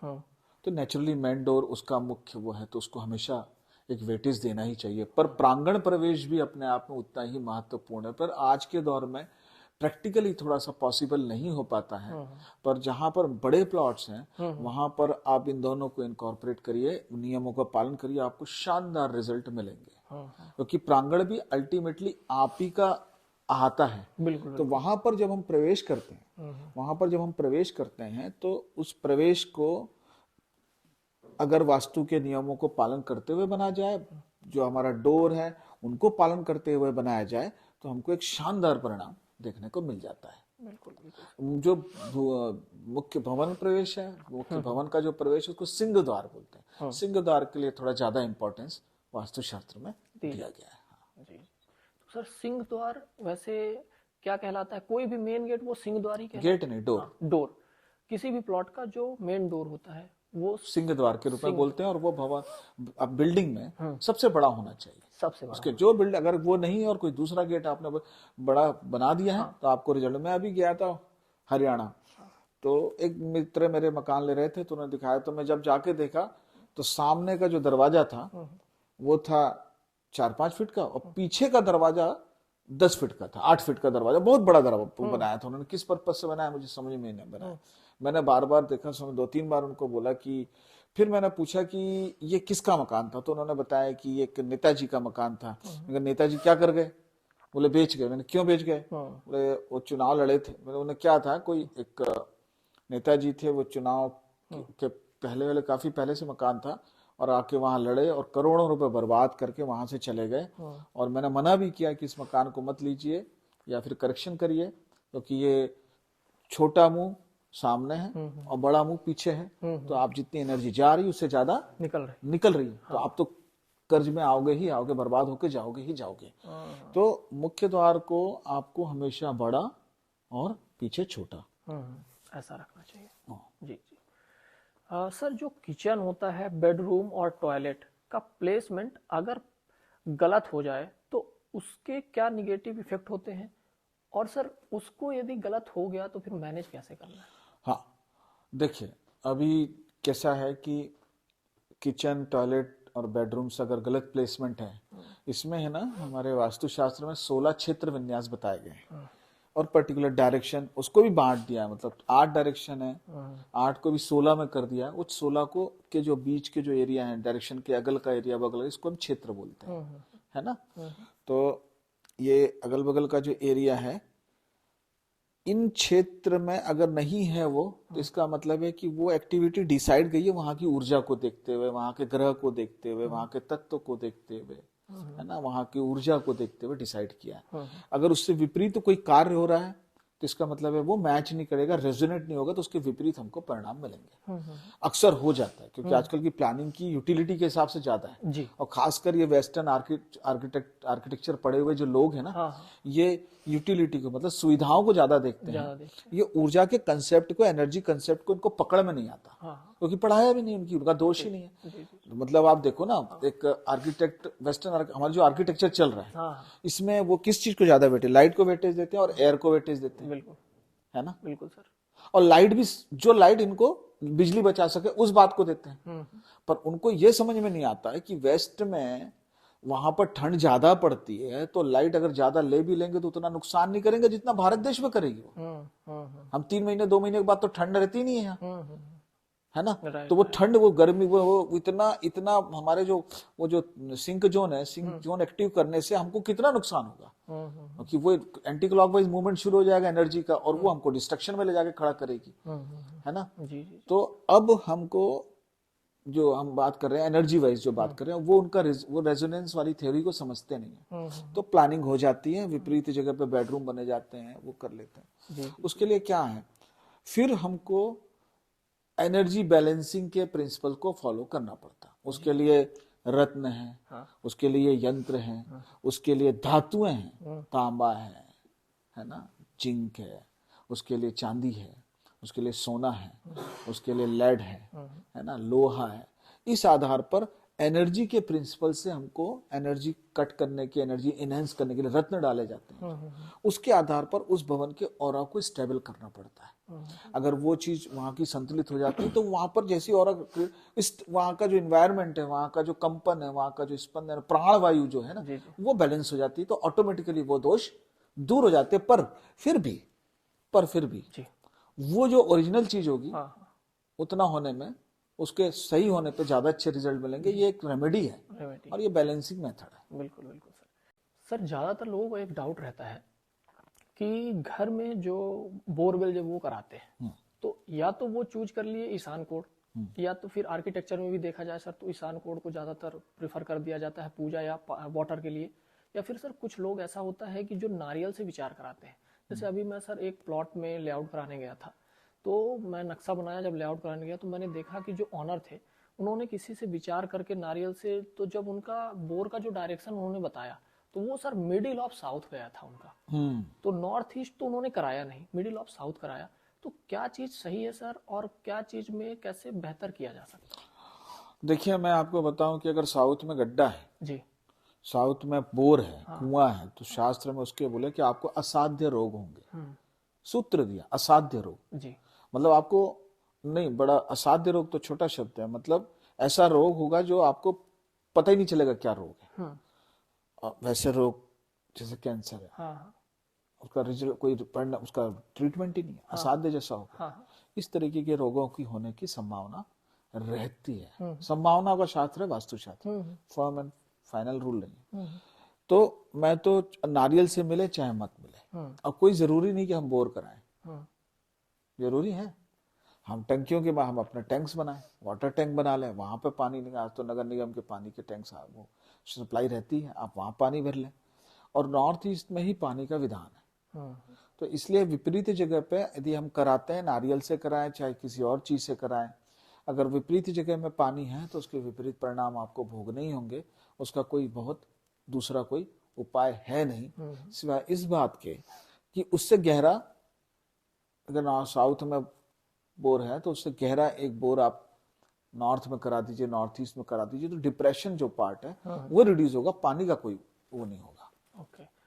तो नेचुरली मेन डोर उसका मुख्य वो है, तो उसको हमेशा एक वेटेज देना ही चाहिए। पर प्रांगण प्रवेश भी अपने आप में उतना ही महत्वपूर्ण है, पर आज के दौर में प्रैक्टिकली थोड़ा सा पॉसिबल नहीं हो पाता है। पर जहां पर बड़े प्लॉट्स हैं वहां पर आप इन दोनों को इनकॉर्पोरेट करिए, नियमों का पालन करिए, आपको शानदार रिजल्ट मिलेंगे। क्योंकि प्रांगण भी अल्टीमेटली आप ही का आता है। बिल्कुल। तो वहां पर जब हम प्रवेश करते हैं, तो उस प्रवेश को अगर वास्तु के नियमों को पालन करते हुए बना जाए, जो हमारा डोर है उनको पालन करते हुए बनाया जाए, तो हमको एक शानदार परिणाम देखने को मिल जाता है। बिल्कुल। जो मुख्य भवन प्रवेश है, मुख्य भवन का जो प्रवेश है उसको सिंह द्वार बोलते हैं। सिंह द्वार के लिए थोड़ा ज्यादा इंपॉर्टेंस वास्तुशास्त्र में दिया गया है। जी। तो सर सिंह द्वार वैसे क्या कहलाता है? कोई भी मेन गेट वो सिंह द्वार ही कहलाता है? गेट नहीं, डोर। डोर किसी भी प्लॉट का जो मेन डोर होता है वो सिंह द्वार के रूप में बोलते हैं। और वो भवन अब बिल्डिंग में सबसे बड़ा होना चाहिए, सबसे बड़ा। उसके जो बिल्डिंग अगर वो नहीं और कोई दूसरा गेट आपने बड़ा बना दिया है तो आपको रिजल्ट। मैं अभी गया था हरियाणा, तो एक मित्र मेरे मकान ले रहे थे, तो उन्होंने दिखाया, तो मैं जब जाके देखा तो सामने का जो दरवाजा था वो था 4-5 फीट का, और पीछे का दरवाजा 10 फीट का था, 8 फीट का दरवाजा, बहुत बड़ा दरवाजा बनाया था उन्होंने। किस पर्पज से बनाया मुझे समझ में नहीं बनाया। मैंने बार बार देखा, समझ 2-3 बार उनको बोला कि, फिर मैंने पूछा कि ये किसका मकान था, तो उन्होंने बताया कि ये एक नेताजी का मकान था। मैंने नेताजी क्या कर गए? बोले बेच गए। मैंने क्यों बेच गए? बोले वो चुनाव लड़े थे। मैंने उन्हें क्या था, कोई एक नेताजी थे, वो चुनाव के पहले वाले काफी पहले से मकान था, और आके वहां लड़े और करोड़ों रुपए बर्बाद करके वहां से चले गए। और मैंने मना भी किया कि इस मकान को मत लीजिए या फिर करेक्शन करिए, क्योंकि ये छोटा मुंह सामने है और बड़ा मुंह पीछे है, तो आप जितनी एनर्जी जा रही उससे ज्यादा निकल रही है, तो आप तो कर्ज में आओगे ही आओगे, बर्बाद होके जाओगे ही जाओगे। तो मुख्य द्वार को आपको हमेशा बड़ा और पीछे छोटा ऐसा रखना चाहिए। जी जी। सर, जो किचन होता है, बेडरूम और टॉयलेट का प्लेसमेंट अगर गलत हो जाए तो उसके क्या निगेटिव इफेक्ट होते हैं, और सर उसको यदि गलत हो गया तो फिर मैनेज कैसे करना है? हाँ, देखिए अभी कैसा है कि किचन, टॉयलेट और बेडरूम्स अगर गलत प्लेसमेंट है, इसमें है ना हमारे वास्तुशास्त्र में 16 क्षेत्र विन्यास बताए गए हैं, और पर्टिकुलर डायरेक्शन उसको भी बांट दिया है। मतलब 8 डायरेक्शन है, 8 को भी 16 में कर दिया है। उस 16 को के जो बीच के जो एरिया है, डायरेक्शन के अगल का एरिया, बगल, इसको हम क्षेत्र बोलते हैं, है ना। तो ये अगल बगल का जो एरिया है, इन क्षेत्र में अगर नहीं है वो, तो इसका मतलब है कि वो एक्टिविटी डिसाइड गई है वहां की ऊर्जा को देखते हुए, वहां के ग्रह को देखते हुए, वहां के तत्व को देखते हुए, है ना, वहां की ऊर्जा को देखते हुए डिसाइड किया है। अगर उससे विपरीत कोई कार्य हो रहा है, तो इसका मतलब है वो मैच नहीं करेगा, रेजोनेट नहीं होगा, तो उसके विपरीत हमको परिणाम मिलेंगे। अक्सर हो जाता है, क्योंकि आजकल की प्लानिंग की यूटिलिटी के हिसाब से ज्यादा है जी। और खासकर ये वेस्टर्न आर्किटेक्चर पढ़े हुए जो लोग हैं ना, ये यूटिलिटी को, मतलब सुविधाओं को ज्यादा देखते हैं। ये ऊर्जा के कंसेप्ट को, एनर्जी कंसेप्ट को इनको पकड़ में नहीं आता, क्योंकि पढ़ाया भी नहीं, उनका दोष ही नहीं है। मतलब आप देखो ना, एक आर्किटेक्ट, वेस्टर्न हमारा जो आर्किटेक्चर चल रहा है, इसमें वो किस चीज को ज्यादा वेटेज, लाइट को वेटेज देते हैं और एयर को वेटेज देते हैं, बिल्कुल, है ना। बिल्कुल सर। और लाइट भी, जो लाइट इनको बिजली बचा सके उस बात को देते हैं। पर उनको ये समझ में नहीं आता है कि वेस्ट में वहां पर ठंड ज्यादा पड़ती है, तो लाइट अगर ज्यादा ले भी लेंगे तो उतना नुकसान नहीं करेंगे जितना भारत देश में करेगी वो। हम 3 महीने 2 महीने के बाद तो ठंड रहती नहीं है यहाँ, है ना। तो वो ठंड, वो गर्मी, वो इतना इतना हमारे जो वो जो सिंक जोन है, सिंक जोन एक्टिव करने से हमको कितना नुकसान होगा, क्योंकि वो एंटी क्लॉकवाइज मूवमेंट शुरू हो जाएगा एनर्जी का, और वो हमको डिस्ट्रक्शन में ले जाके खड़ा करेगी, है ना। तो अब हमको जो हम बात कर रहे हैं एनर्जी वाइज जो बात कर रहे हैं, वो उनका वो रेजोनेंस वाली थ्योरी को समझते नहीं है, तो प्लानिंग हो जाती है, विपरीत जगह पे बेडरूम बने जाते हैं, वो कर लेते हैं। उसके लिए क्या है, फिर हमको एनर्जी बैलेंसिंग के प्रिंसिपल को फॉलो करना पड़ता है। उसके लिए रत्न है, उसके लिए यंत्र है, उसके लिए धातुएं हैं, तांबा है ना, जिंक है, उसके लिए चांदी है, उसके लिए सोना है, उसके लिए लेड है ना, लोहा है। इस आधार पर एनर्जी के प्रिंसिपल से हमको एनर्जी कट करने की, एनर्जी इनहेंस करने के लिए रत्न डाले जाते हैं। उसके आधार पर उस भवन के ऑरा को स्टेबल करना पड़ता है। अगर वो चीज वहां की संतुलित हो जाती है, तो वहां पर जैसी ऑरा, वहां का जो इन्वायरमेंट है, वहां का जो कंपन है, वहां का जो स्पंदन, प्राण वायु जो है ना, वो बैलेंस हो जाती है, तो ऑटोमेटिकली वो दोष दूर हो जाते हैं। पर फिर भी वो जो ओरिजिनल चीज होगी, उतना होने में, उसके सही होने पे ज्यादा अच्छे रिजल्ट मिलेंगे। ये एक रेमेडी है और ये बैलेंसिंग मेथड है। बिल्कुल बिल्कुल सर। सर, ज्यादातर लोगों को एक डाउट रहता है कि घर में जो बोरवेल जब वो कराते हैं, तो या तो वो चूज कर लिए ईशान कोण, या तो फिर आर्किटेक्चर में भी देखा जाए सर, तो ईशान कोण को ज्यादातर प्रेफर कर दिया जाता है पूजा या वाटर के लिए। या फिर सर कुछ लोग ऐसा होता है कि जो नारियल से विचार कराते हैं। जैसे अभी मैं सर एक प्लॉट में लेआउट कराने गया था, तो मैं नक्शा बनाया, जब लेआउट कराने गया तो मैंने देखा कि जो ऑनर थे, उन्होंने किसी से विचार करके नारियल से, तो जब उनका बोर का जो डायरेक्शन उन्होंने बताया, तो वो सर मिडिल ऑफ साउथ गया था उनका। तो नॉर्थ ईस्ट तो उन्होंने कराया नहीं, मिडिल ऑफ साउथ कराया। तो क्या चीज सही है सर, और क्या चीज में कैसे बेहतर किया जा सकता है? देखिए, मैं आपको बताऊं कि अगर साउथ में गड्ढा है जी, साउथ में बोर है, कुआं है, तो शास्त्र में उसके बोले कि आपको असाध्य रोग होंगे। सूत्र दिया, असाध्य रोग जी, मतलब आपको नहीं, बड़ा असाध्य रोग तो छोटा शब्द है, मतलब ऐसा रोग होगा जो आपको पता ही नहीं चलेगा क्या रोग है। वैसे रोग जैसे कैंसर है, हाँ उसका रिजल्ट कोई परिणाम, उसका ट्रीटमेंट ही नहीं है, असाध्य जैसा हो गया। हाँ इस तरीके के रोगों की होने की संभावना रहती है। संभावना का शास्त्र है वास्तुशास्त्र, फर्म एंड फाइनल रूल नहीं है। तो मैं तो नारियल से मिले चाहे मत मिले, अब कोई जरूरी नहीं कि हम बोर कराएं, जरूरी है हम टंकियों के बाद हम अपने टैंक्स बनाएं, वाटर टैंक बना लें, वहां पे पानी निकाल, आज तो नगर निगम के पानी के टैंक्स वो सप्लाई रहती है, आप वहां पानी भर लें। और नॉर्थ ईस्ट में ही पानी का विधान है, तो इसलिए विपरीत जगह पे यदि हम कराते हैं, नारियल से कराएं चाहे किसी और चीज से कराएं, अगर विपरीत जगह में पानी है तो उसके विपरीत परिणाम आपको भोगने ही होंगे। उसका कोई बहुत दूसरा कोई उपाय है नहीं सिवाय इस बात के कि उससे गहरा, अगर साउथ में बोर है तो उससे गहरा एक बोर आप नॉर्थ में करा दीजिए, नॉर्थ ईस्ट में करा दीजिए, तो डिप्रेशन जो पार्ट है वो रिड्यूस होगा, पानी का कोई वो नहीं होगा।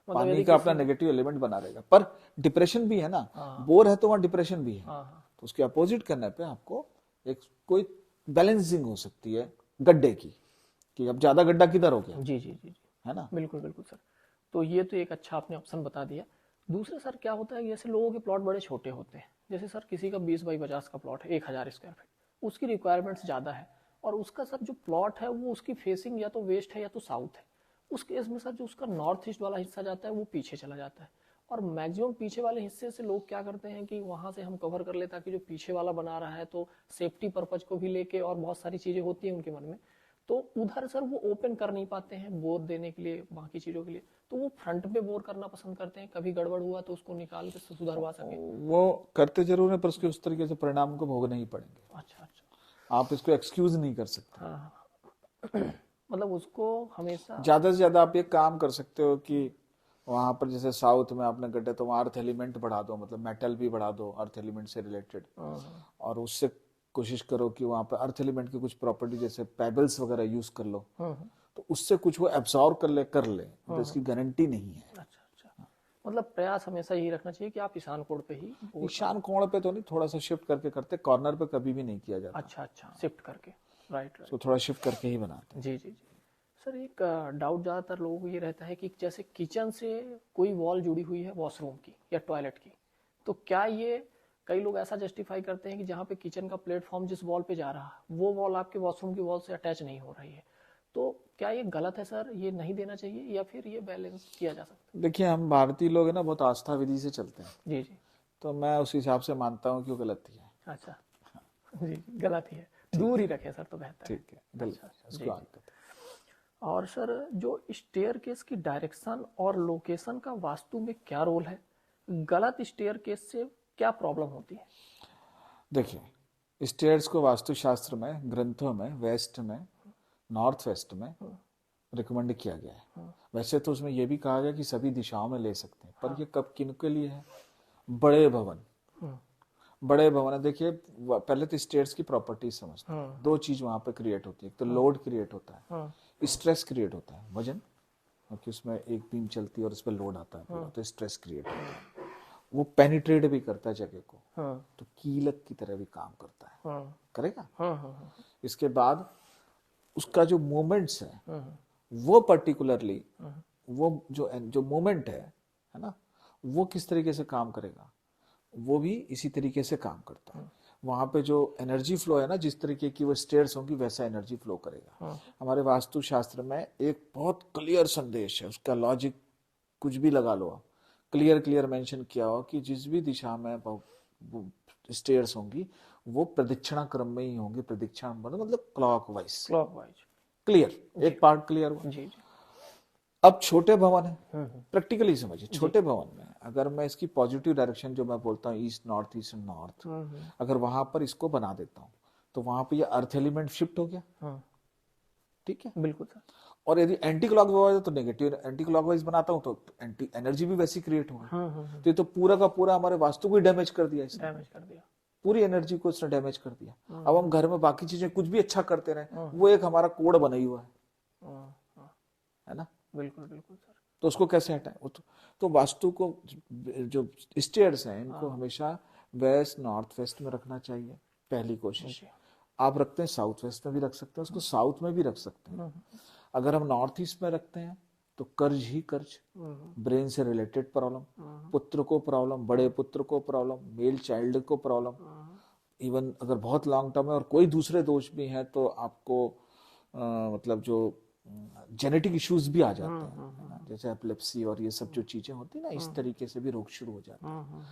पानी का अपना नेगेटिव एलिमेंट बना रहेगा, पर डिप्रेशन भी है ना, बोर है तो वहां डिप्रेशन भी है, तो उसके अपोजिट करने पे आपको एक कोई बैलेंसिंग हो सकती है गड्ढे की, कि अब ज्यादा गड्ढा किधर हो गया। जी जी जी जी, है ना, बिल्कुल बिल्कुल सर। तो ये तो एक अच्छा आपने ऑप्शन बता दिया। दूसरा सर क्या होता है कि जैसे लोगों के प्लॉट बड़े छोटे होते हैं, जैसे सर किसी का 20 बाई 50 का प्लॉट है, 1000 स्क्वायर फीट, उसकी रिक्वायरमेंट्स ज़्यादा है, और उसका सर जो प्लॉट है वो उसकी फेसिंग या तो वेस्ट है या तो साउथ है। उस केस में सर जो उसका नॉर्थ ईस्ट वाला हिस्सा जाता है वो पीछे चला जाता है, और मैक्सिमम पीछे वाले हिस्से से लोग क्या करते हैं कि वहां से हम कवर कर ले, ताकि जो पीछे वाला बना रहा है तो सेफ्टी पर्पज को भी लेके, और बहुत सारी चीज़ें होती हैं उनके मन में, तो उधर सर वो ओपन कर नहीं पाते हैं बोर देने के लिए, बाकी चीज़ों के लिए, तो वो फ्रंट पे बोर करना पसंद करते हैं, कभी गड़बड़ हुआ तो उसको निकाल के सुधरवा सके। वो करते जरूर है पर उसके उस तरीके से परिणाम को भोगने ही पड़ेंगे। अच्छा अच्छा, आप इसको एक्सक्यूज नहीं कर सकते। हाँ मतलब उसको हमेशा ज्यादा से ज्यादा आप ये काम कर सकते हो कि वहां पर जैसे साउथ में आपने गड्ढे, तो वहां अर्थ एलिमेंट बढ़ा दो, मतलब मेटल भी बढ़ा दो अर्थ एलिमेंट से रिलेटेड, और उससे कोशिश करो कि वहां पर अर्थ एलिमेंट की कुछ प्रॉपर्टी जैसे पेबल्स वगैरह यूज कर लो, तो उससे कुछ वो एब्सॉर्ब कर ले, तो इसकी गारंटी नहीं है। अच्छा अच्छा, मतलब प्रयास हमेशा यही रखना चाहिए कि आप ईशान कोण पे ही ईशान कोण पे तो नहीं, थोड़ा सा शिफ्ट करके करते, कॉर्नर पे कभी भी नहीं किया जाता। अच्छा अच्छा, शिफ्ट करके, राइट राइट, तो थोड़ा शिफ्ट करके ही बनाते हैं। जी जी जी। सर एक डाउट ज़्यादातर लोगों को ये रहता है कि जैसे किचन से कोई वॉल जुड़ी हुई है वॉशरूम की या टॉयलेट की, तो क्या ये, कई लोग ऐसा जस्टिफाई करते हैं कि जहाँ पे किचन का प्लेटफॉर्म जिस वॉल पे जा रहा है वो वॉल आपके वॉशरूम की वॉल से अटैच नहीं हो रही है, तो क्या ये गलत है सर, ये नहीं देना चाहिए, या फिर ये बैलेंस किया जा सकता है? देखिए, हम भारतीय लोग है ना बहुत आस्था विधि से चलते हैं, जी जी, तो मैं उस हिसाब से मानता हूँ कि वो गलत ही है। अच्छा जी, गलत ही है, दूर ही रखे सर तो बेहतर है। ठीक है, गलत है, उसको आगे करते हैं। और सर जो स्टेयरकेस की डायरेक्शन और लोकेशन का वास्तु में क्या रोल है, गलत स्टेयरकेस से क्या प्रॉब्लम होती है? देखिए, स्टेयर्स को वास्तुशास्त्र में ग्रंथों में वेस्ट में, नॉर्थ वेस्ट में रिकमेंड किया गया है। वैसे तो उसमें यह भी कहा गया कि सभी दिशाओं में ले सकते हैं, पर ये कब किन के लिए है? बड़े भवन, बड़े भवन है। देखिए, पहले तो स्टेयर्स की प्रॉपर्टीज समझते हैं। दो चीज वहां पे क्रिएट होती है, एक तो लोड क्रिएट होता है, स्ट्रेस क्रिएट होता है, वजन, क्योंकि उसमें एक बीम चलती है और उस पर लोड आता है पूरा, तो स्ट्रेस क्रिएट होता है। वो पेनिट्रेट भी करता है जगह को, तो कीलक की तरह भी काम करता है, करेगा। इसके बाद उसका जो मूवमेंट्स है वो पर्टिकुलरली, वो जो मूवमेंट है ना, वो किस तरीके से काम करेगा, वो भी इसी तरीके से काम करता है। वहां पे जो एनर्जी फ्लो है ना, जिस तरीके की वो स्टेयर्स होंगी वैसा एनर्जी फ्लो करेगा। हमारे वास्तु शास्त्र में एक बहुत क्लियर संदेश है, उसका लॉजिक कुछ भी लगा लो आप, क्लियर मेंशन किया हो कि जिस भी दिशा में स्टेयर्स होंगी वो प्रदक्षिणा क्रम में ही होंगी, प्रदक्षिणा मतलब क्लॉकवाइज, क्लियर, एक पार्ट क्लियर हुआ। जी जी। अब छोटे भवन है, प्रैक्टिकली समझिए, छोटे भवन में अगर मैं इसकी पॉजिटिव डायरेक्शन जो मैं बोलता हूँ ईस्ट नॉर्थ ईस्ट नॉर्थ, अगर वहां पर इसको बना देता हूँ तो वहां पर ये अर्थ एलिमेंट शिफ्ट हो गया, ठीक है, बिल्कुल सर। और यदि एंटी क्लॉकवाइज है तो नेगेटिव, एंटी क्लॉकवाइज बनाता हूँ तो एंटी एनर्जी भी वैसी क्रिएट होगी। तो ये तो पूरा का पूरा हमारे वास्तु को डैमेज कर दिया इसने, डैमेज कर दिया, पूरी एनर्जी को इसने डैमेज कर दिया। अब हम घर में बाकी चीजें कुछ भी अच्छा करते रहे, वो एक हमारा कोड बना ही हुआ है ना, बिल्कुल बिल्कुल सर। तो उसको कैसे हटाएं? तो वास्तु को जो स्टेयर्स हैं इनको हमेशा वेस्ट नॉर्थ वेस्ट में रखना चाहिए, पहली कोशिश। आप रखते हैं साउथ वेस्ट में भी रख सकते हैं, उसको साउथ में भी रख सकते हैं। अगर हम नॉर्थ ईस्ट में रखते हैं तो कर्ज ही कर्ज, ब्रेन से रिलेटेड प्रॉब्लम, पुत्र को प्रॉब्लम, बड़े पुत्र को प्रॉब्लम, मेल चाइल्ड को प्रॉब्लम, इवन अगर बहुत लॉन्ग टर्म है और कोई दूसरे दोष भी हैं तो आपको मतलब जो जेनेटिक इश्यूज भी आ जाते हैं, है ना, जैसे एपिलेप्सी और ये सब जो चीजें होती है ना, इस तरीके से भी रोग शुरू हो जाते हैं।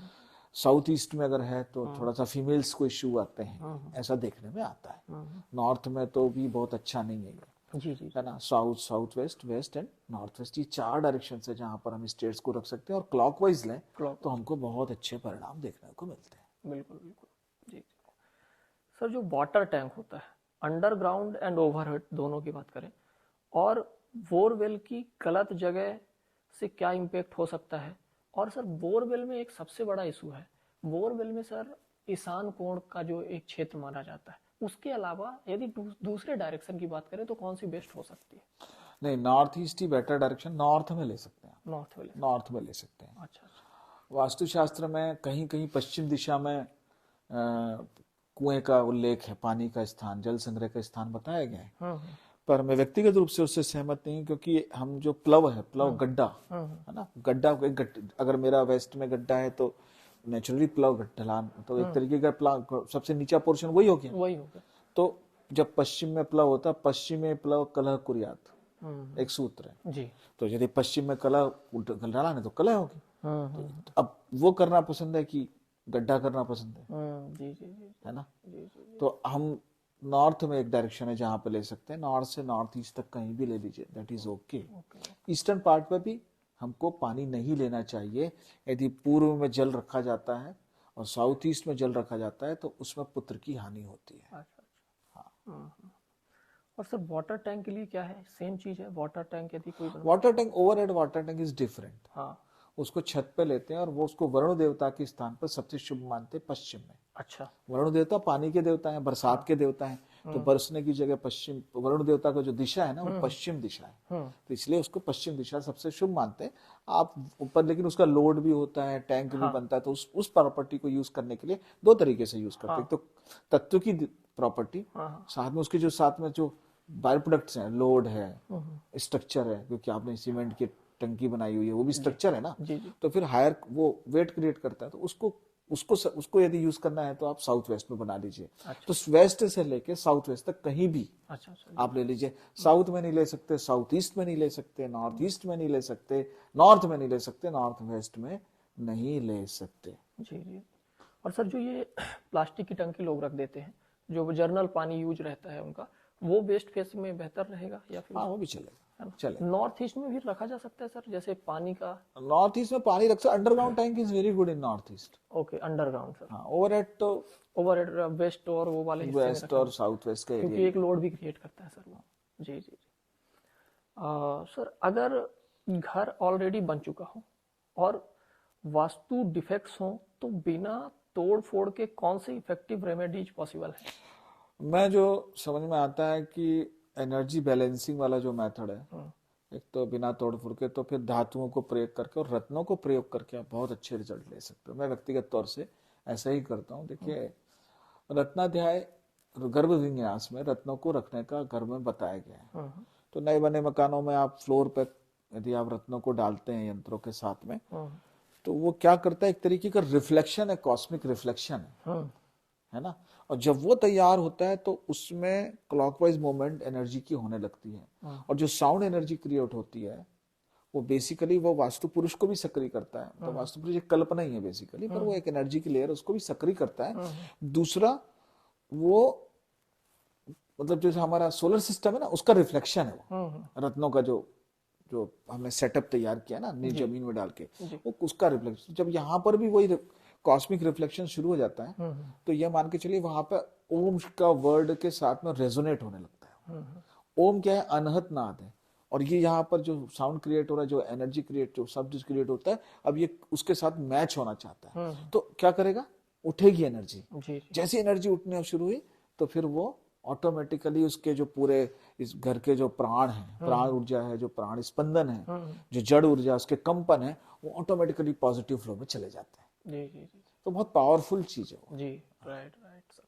साउथ ईस्ट में अगर है तो थोड़ा सा फीमेल्स को इश्यू आते हैं, ऐसा देखने में आता है। नॉर्थ में तो भी बहुत अच्छा नहीं है ये, जी जी है ना। South, south west, west and north west, ये 4 डायरेक्शन है जहाँ पर हम स्टेट्स को रख सकते हैं, और क्लॉकवाइज लें तो हमको बहुत अच्छे परिणाम देखने को मिलते हैं। बिल्कुल बिल्कुल जी। सर जो वाटर टैंक होता है, अंडरग्राउंड एंड ओवरहेड दोनों की बात करें, और बोरवेल की गलत जगह से क्या इम्पेक्ट हो सकता है? और सर बोरवेल में एक सबसे बड़ा इशू है, बोरवेल में सर ईशान कोण का जो एक क्षेत्र माना जाता है, उसके अलावा यदि दूसरे डायरेक्शन की बात करें तो कौन सी बेस्ट हो सकती है? नहीं, नॉर्थ ईस्ट ही बेटर डायरेक्शन, नॉर्थ में ले सकते हैं, नॉर्थ में ले सकते हैं। अच्छा अच्छा। वास्तुशास्त्र में कहीं कहीं पश्चिम दिशा में कुएं का उल्लेख है, पानी का स्थान, जल संग्रह का स्थान बताया गया है। पर मैं व्यक्तिगत रूप से उससे सहमत नहीं हूं, क्योंकि हम जो प्लव है, प्लव गड्ढा है ना, गड्ढा अगर मेरा वेस्ट में गड्ढा है तो नेचुरली प्लव ढलान, तो एक तरीके का प्लव सबसे नीचा पोर्शन वही हो गया। तो जब पश्चिम में प्लव होता है, पश्चिमे प्लव कलह कुर्यात, एक सूत्र है जी। तो यदि पश्चिम में कलह ढलान है तो कलह होगी। तो अब वो करना पसंद है कि गड्ढा करना पसंद है, जी जी जी, है ना। तो हम नॉर्थ में एक डायरेक्शन है जहां पे ले सकते हैं, नॉर्थ से नॉर्थ ईस्ट तक कहीं भी ले लीजिए, that is okay. Eastern part में भी हमको पानी नहीं लेना चाहिए। यदि पूर्व में जल रखा जाता है और साउथ ईस्ट में जल रखा जाता है तो उसमें पुत्र की हानि होती है। अच्छा अच्छा। हाँ। और सर वाटर टैंक के लिए क्या है, सेम चीज है? वाटर टैंक यदि कोई water tank, overhead water tank is different. हाँ, उसको छत पे लेते हैं और वो उसको वरुण देवता के स्थान पर सबसे शुभ मानते हैं पश्चिम में। अच्छा। वरुण देवता पानी के देवता हैं, बरसात के देवता हैं, तो बरसने की जगह पश्चिम, वरुण देवता का जो दिशा है ना वो पश्चिम दिशा है, तो इसलिए उसको पश्चिम दिशा सबसे शुभ मानते हैं। आप ऊपर, लेकिन उसका लोड भी होता है, टैंक भी बनता है, तो उस प्रॉपर्टी को यूज करने के लिए 2 तरीके से यूज करते हैं। तो तत्व की प्रॉपर्टी, साथ में उसके साथ में जो बाय प्रोडक्ट्स हैं, लोड है, स्ट्रक्चर है, क्योंकि आपने सीमेंट की टंकी बनाई हुई है, वो भी स्ट्रक्चर है ना, तो फिर हायर वो वेट क्रिएट करता है। तो उसको यदि यूज करना है तो आप साउथ वेस्ट में बना लीजिए। तो वेस्ट से लेके साउथ वेस्ट तक कहीं भी आप ले लीजिए। साउथ में नहीं ले सकते, साउथ ईस्ट में नहीं ले सकते, नॉर्थ ईस्ट में नहीं ले सकते, नॉर्थ में नहीं ले सकते, नॉर्थ वेस्ट में नहीं ले सकते। जी जी। और सर जो ये प्लास्टिक की टंकी लोग रख देते हैं, जो जर्नल पानी यूज रहता है उनका, वो वेस्ट फेस में बेहतर रहेगा या फिर? हाँ, वो भी चलेगा। नॉर्थ ईस्ट में भी रखा जा सकता है सर, जैसे पानी का? नॉर्थ ईस्ट में पानी रख सकते, underground tank is very good in north east. Okay, underground sir. हाँ, ओवरहेड तो ओवरहेड वेस्ट और वो वाले हिस्से में वेस्ट और साउथ वेस्ट का एरिया, क्योंकि एक लोड भी क्रिएट करता है सर वो। जी जी। सर अगर घर ऑलरेडी बन चुका हो और वास्तु डिफेक्ट्स हो तो बिना तोड़ फोड़ के कौन से इफेक्टिव रेमेडीज पॉसिबल है? मैं जो समझ में आता है कि एनर्जी बैलेंसिंग वाला जो मेथड है, एक तो बिना तोड़ फोड़ के, तो फिर धातुओं को प्रयोग करके और रत्नों को प्रयोग करके आप बहुत अच्छे रिजल्ट ले सकते हो। मैं व्यक्तिगत तौर से ऐसा ही करता हूँ। देखिए, रत्नाध्याय गर्भ विन्यास में रत्नों को रखने का गर्भ में बताया गया है। तो नए बने मकानों में आप फ्लोर पे यदि आप रत्नों को डालते हैं यंत्रों के साथ में, तो वो क्या करता है, एक तरीके का रिफ्लेक्शन है, कॉस्मिक रिफ्लेक्शन है ना। और जब वो तैयार होता है तो उसमें क्लॉकवाइज मूवमेंट एनर्जी की होने लगती है, और जो साउंड एनर्जी क्रिएट होती है वो बेसिकली वो वास्तु पुरुष को भी सक्रिय करता है। तो वास्तु पुरुष एक कल्पना ही है बेसिकली, पर वो एक एनर्जी की लेयर उसको भी सक्रिय करता है। दूसरा, वो मतलब जो हमारा सोलर सिस्टम है ना, उसका रिफ्लेक्शन है वो रत्नों का जो जो हमने सेटअप तैयार किया ना जमीन में डाल के, वो उसका रिफ्लेक्शन। जब यहाँ पर भी वही कॉस्मिक रिफ्लेक्शन शुरू हो जाता है तो ये मान के चलिए वहां पे ओम का वर्ड के साथ में रेजोनेट होने लगता है। ओम क्या है, अनहत नाद है, और ये यहाँ पर जो साउंड क्रिएट हो रहा है, जो एनर्जी क्रिएट, जो शब्द क्रिएट होता है, अब ये उसके साथ मैच होना चाहता है। तो क्या करेगा, उठेगी एनर्जी। जैसी एनर्जी उठने शुरू हुई तो फिर वो ऑटोमेटिकली उसके जो पूरे इस घर के जो प्राण है, प्राण ऊर्जा है, जो प्राण स्पंदन है, जो जड़ ऊर्जा, उसके कंपन है, वो ऑटोमेटिकली पॉजिटिव फ्लो में चले जाते हैं। जी जी जी। तो बहुत पावरफुल चीज है वो। जी, राइट राइट सर।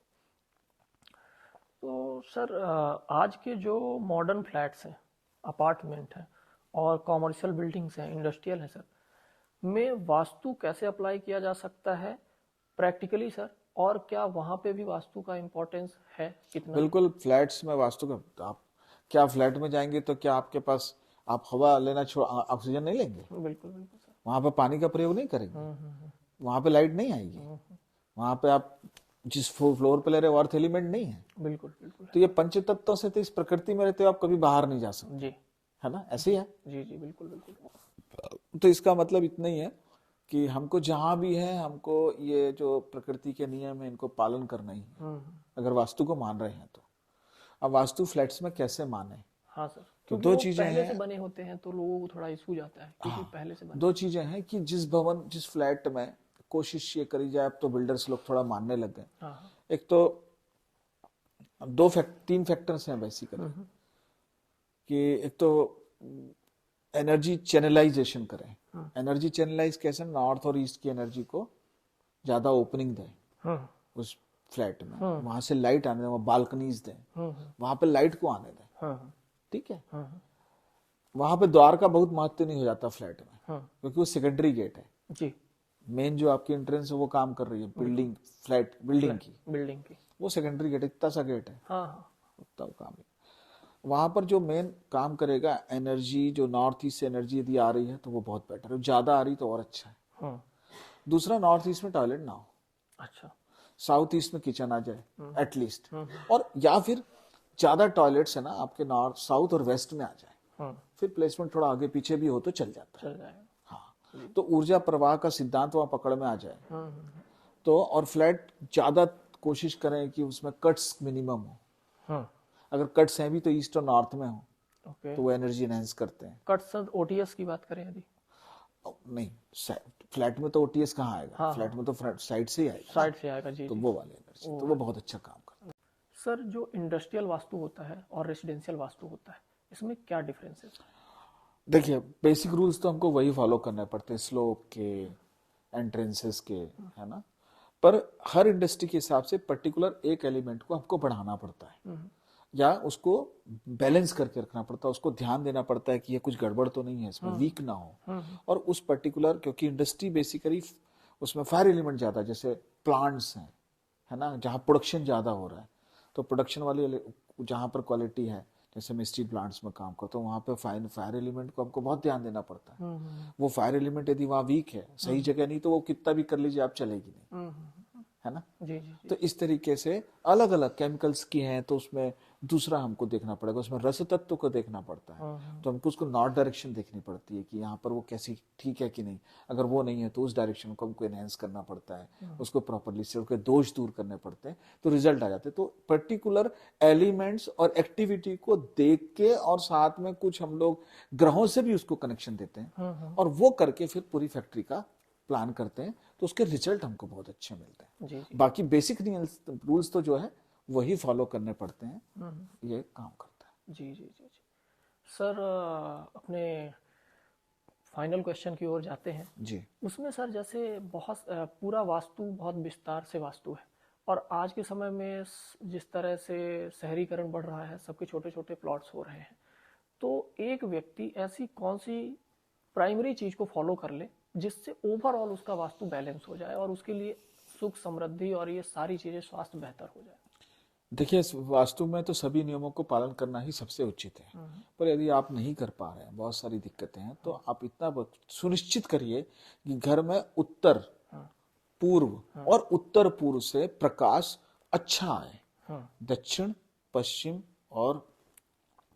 तो सर आज के जो मॉडर्न फ्लैट्स हैं, अपार्टमेंट हैं, और कॉमर्शियल बिल्डिंग्स हैं, इंडस्ट्रियल है सर, में वास्तु कैसे अप्लाई किया जा सकता है प्रैक्टिकली सर, और क्या वहाँ पे भी वास्तु का इम्पोर्टेंस है कितना? बिल्कुल, फ्लैट्स में वास्तु का, आप क्या फ्लैट में जाएंगे तो क्या आपके पास आप हवा लेना छोड़ ऑक्सीजन नहीं लेंगे? बिल्कुल बिल्कुल सर। वहां पे पानी का प्रयोग नहीं करेंगे, वहां पे लाइट नहीं आएगी, वहां पे आप जिस फ्लोर पे ले रहे हो अर्थ एलिमेंट नहीं है। बिल्कुल बिल्कुल तो ये पंच तत्वों से तो इस प्रकृति में रहते हो, आप कभी बाहर नहीं जा सकते, जी है ना? ऐसे ही है। जी जी बिल्कुल बिल्कुल। तो इसका मतलब इतना ही है कि हमको जहां भी है, हमको ये जो प्रकृति के नियम है इनको पालन करना ही है, अगर वास्तु को मान रहे हैं तो। अब वास्तु फ्लैट्स में कैसे माने? हाँ सर, तो क्योंकि दो वो चीजें पहले हैं। से बने होते हैं तो लोगों को थोड़ा इशू जाता है, क्योंकि पहले से बने। दो चीजें हैं कि जिस फ्लैट में कोशिश ये करी जाए, अब तो बिल्डर्स लोग थोड़ा मानने लग गए। हाँ एक तो तीन फैक्टर्स हैं बेसिकली, कि एक तो एनर्जी चैनलाइजेशन करें। एनर्जी चैनलाइज कैसे? नॉर्थ और ईस्ट की एनर्जी को ज्यादा ओपनिंग दें उस फ्लैट में, वहां से लाइट आने दें, वहां बालकनीज दें, वहां पे लाइट को आने दें, ठीक है? वहां पे द्वार का बहुत महत्व नहीं हो जाता फ्लैट में, क्योंकि वो सेकेंडरी गेट है। जी, मेन जो आपकी एंट्रेंस है वो काम कर रही है बिल्डिंग की, वो सेकेंडरी गेट, इतना सा गेट है, उतना काम है। वहां पर जो मेन काम करेगा एनर्जी, जो नॉर्थ ईस्ट से एनर्जी यदि आ रही है तो वो बहुत बेटर है, ज्यादा आ रही तो और अच्छा है। दूसरा, नॉर्थ ईस्ट में टॉयलेट ना हो, अच्छा, साउथ ईस्ट में किचन आ जाए एटलीस्ट, और या फिर ज्यादा टॉयलेट्स है ना आपके नॉर्थ, साउथ और वेस्ट में आ जाए, फिर प्लेसमेंट थोड़ा आगे पीछे भी हो तो चल जाता है। हाँ, तो ऊर्जा प्रवाह का सिद्धांत वहां पकड़ में आ जाए तो, और फ्लैट ज्यादा कोशिश करें कि उसमें कट्स मिनिमम हो। अगर कट्स हैं भी तो ईस्ट और नॉर्थ में हो, तो वो एनर्जी एनहेंस करते हैं। कट्स सर ओटीएस की बात करें यदि? नहीं, फ्लैट में तो ओटीएस कहाँ आएगा? फ्लैट में तो साइड से ही आएगा, साइड से आएगा। जी तो जी। वो वाली एनर्जी, तो वो बहुत अच्छा काम करता है। सर, जो इंडस्ट्रियल वास्तु होता है और रेसिडेंशियल वास्तु होता है, इसमें क्या डिफरेंस है? देखिए, बेसिक रूल्स तो हमको वही फॉलो करने पड़ते हैं, स्लोप के, एंट्रेंसेस के, है ना? पर हर इंडस्ट्री के हिसाब से पर्टिकुलर एक एलिमेंट को हमको बढ़ाना पड़ता है, या उसको बैलेंस करके रखना पड़ता है, उसको ध्यान देना पड़ता है कि ये कुछ गड़बड़ तो नहीं है, इसमें वीक ना हो। और उस पर्टिकुलर, क्योंकि इंडस्ट्री बेसिकली उसमें फायर एलिमेंट ज्यादा, जैसे प्लांट्स हैं, है ना, जहाँ प्रोडक्शन ज्यादा हो रहा है, तो प्रोडक्शन वाली जहाँ पर क्वालिटी है, जैसे मैं स्टील प्लांट्स में काम करता हूँ, वहाँ पे फायर एलिमेंट को हमको बहुत ध्यान देना पड़ता है। वो फायर एलिमेंट यदि वहाँ वीक है, सही जगह नहीं, तो वो कितना भी कर लीजिए आप चलेगी नहीं, है ना? जी जी। तो इस तरीके से अलग अलग केमिकल्स की हैं, तो उसमें दूसरा हमको देखना पड़ेगा, उसमें रस तत्व को देखना पड़ता है, तो हमको उसको नॉर्थ डायरेक्शन देखनी पड़ती है कि यहाँ पर वो कैसी ठीक है कि नहीं। अगर वो नहीं है तो उस डायरेक्शन को हमको एनहेंस करना पड़ता है, उसको प्रॉपरली से उसके दोष दूर करने पड़ते हैं, तो रिजल्ट आ जाते हैं। तो पर्टिकुलर एलिमेंट्स और एक्टिविटी को देख के, और साथ में कुछ हम लोग ग्रहों से भी उसको कनेक्शन देते हैं, और वो करके फिर पूरी फैक्ट्री का प्लान करते हैं, तो उसके रिजल्ट हमको बहुत अच्छे मिलते हैं। जी जी। बाकी बेसिक रूल्स तो जो है वही फॉलो करने पड़ते हैं, ये काम करता है। जी जी जी जी। सर, अपने फाइनल क्वेश्चन की ओर जाते हैं जी। उसमें सर, जैसे बहुत पूरा वास्तु बहुत विस्तार से वास्तु है, और आज के समय में जिस तरह से शहरीकरण बढ़ रहा है, सबके छोटे छोटे प्लॉट्स हो रहे हैं, तो एक व्यक्ति ऐसी कौन सी प्राइमरी चीज को फॉलो कर ले जिससे ओवरऑल उसका वास्तु बैलेंस हो जाए और उसके लिए सुख समृद्धि और ये सारी चीजें, स्वास्थ्य बेहतर हो जाए? देखिए, वास्तु में तो सभी नियमों को पालन करना ही सबसे उचित है, पर यदि आप नहीं कर पा रहे हैं, बहुत सारी दिक्कतें हैं, तो आप इतना सुनिश्चित करिए कि घर में उत्तर पूर्व और उत्तर पूर्व से प्रकाश अच्छा आए, दक्षिण पश्चिम और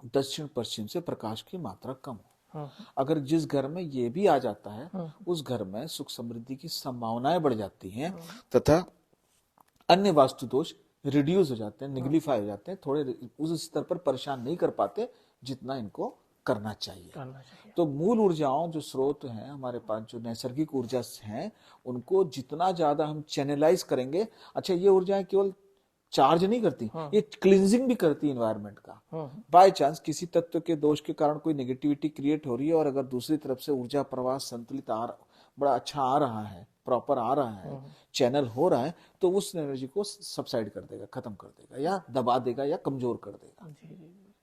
दक्षिण पश्चिम से प्रकाश की मात्रा कम हो। अगर जिस घर में ये भी आ जाता है, उस घर में सुख समृद्धि की संभावनाएं बढ़ जाती हैं, तथा अन्य वास्तु दोष रिड्यूस हो जाते हैं, निगलिफाई हो जाते हैं, थोड़े उस स्तर पर परेशान नहीं कर पाते जितना इनको करना चाहिए। तो मूल ऊर्जाओं, जो स्रोत हैं हमारे पास, जो नैसर्गिक ऊर्जा हैं, उनको जितना ज्यादा हम चैनलाइज करेंगे। अच्छा, ये ऊर्जाएं केवल चार्ज नहीं करती, ये क्लींजिंग भी करती इन्वायरमेंट का। बाय चांस किसी तत्व के दोष के कारण कोई नेगेटिविटी क्रिएट हो रही है, और अगर दूसरी तरफ से ऊर्जा प्रवाह संतुलित बड़ा अच्छा आ रहा है, प्रॉपर आ रहा है, चैनल हो रहा है, तो उस एनर्जी को सबसाइड कर देगा, खत्म कर देगा, या दबा देगा, या कमजोर कर देगा।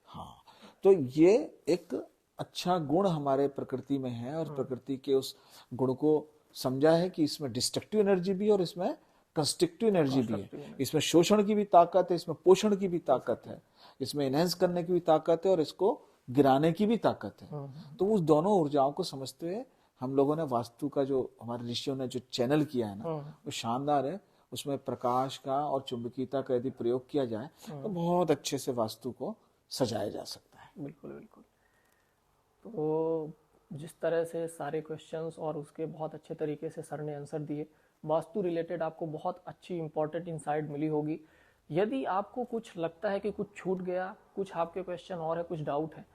हाँ, तो ये एक अच्छा गुण हमारे प्रकृति में है और प्रकृति के उस गुण को समझा है कि इसमें डिस्ट्रक्टिव एनर्जी भी है और इसमें कंस्ट्रक्टिव एनर्जी भी है। इसमें शोषण की भी ताकत है, इसमें पोषण की भी ताकत है, इसमें एनहेंस करने की भी ताकत है और इसको गिराने की भी ताकत है। तो उस दोनों ऊर्जाओं को समझते हुए हम लोगों ने वास्तु का जो हमारे ऋषियों ने जो चैनल किया है ना, वो शानदार है। उसमें प्रकाश का और चुंबकीयता का यदि प्रयोग किया जाए तो बहुत अच्छे से वास्तु को सजाया जा सकता है। बिल्कुल बिल्कुल। तो जिस तरह से सारे क्वेश्चंस और उसके बहुत अच्छे तरीके से सर ने आंसर दिए, वास्तु रिलेटेड आपको बहुत अच्छी इंपॉर्टेंट इंसाइट मिली होगी। यदि आपको कुछ लगता है कि कुछ छूट गया, कुछ आपके क्वेश्चन और है, कुछ डाउट है,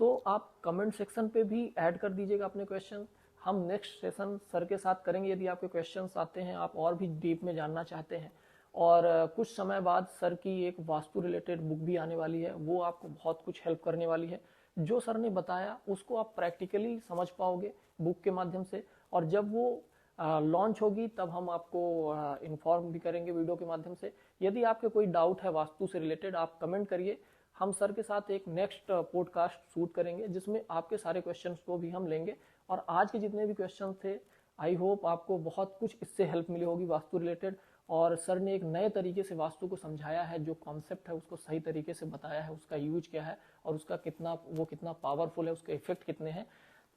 तो आप कमेंट सेक्शन पे भी ऐड कर दीजिएगा अपने क्वेश्चन। हम नेक्स्ट सेशन सर के साथ करेंगे। यदि आपके क्वेश्चंस आते हैं, आप और भी डीप में जानना चाहते हैं, और कुछ समय बाद सर की एक वास्तु रिलेटेड बुक भी आने वाली है, वो आपको बहुत कुछ हेल्प करने वाली है। जो सर ने बताया उसको आप प्रैक्टिकली समझ पाओगे बुक के माध्यम से, और जब वो लॉन्च होगी तब हम आपको इन्फॉर्म भी करेंगे वीडियो के माध्यम से। यदि आपके कोई डाउट है वास्तु से रिलेटेड, आप कमेंट करिए। हम सर के साथ एक नेक्स्ट पॉडकास्ट शूट करेंगे जिसमें आपके सारे क्वेश्चंस को भी हम लेंगे। और आज के जितने भी क्वेश्चन थे, आई होप आपको बहुत कुछ इससे हेल्प मिली होगी वास्तु रिलेटेड। और सर ने एक नए तरीके से वास्तु को समझाया है, जो कॉन्सेप्ट है उसको सही तरीके से बताया है, उसका यूज क्या है और उसका कितना पावरफुल है, उसके इफेक्ट कितने हैं।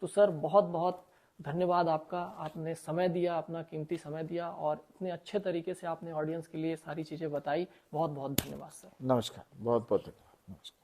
तो सर बहुत बहुत धन्यवाद आपका, आपने समय दिया, अपना कीमती समय दिया और इतने अच्छे तरीके से आपने ऑडियंस के लिए सारी चीज़ें बताई। बहुत बहुत धन्यवाद सर। नमस्कार, बहुत बहुत धन्यवाद। नमस्कार।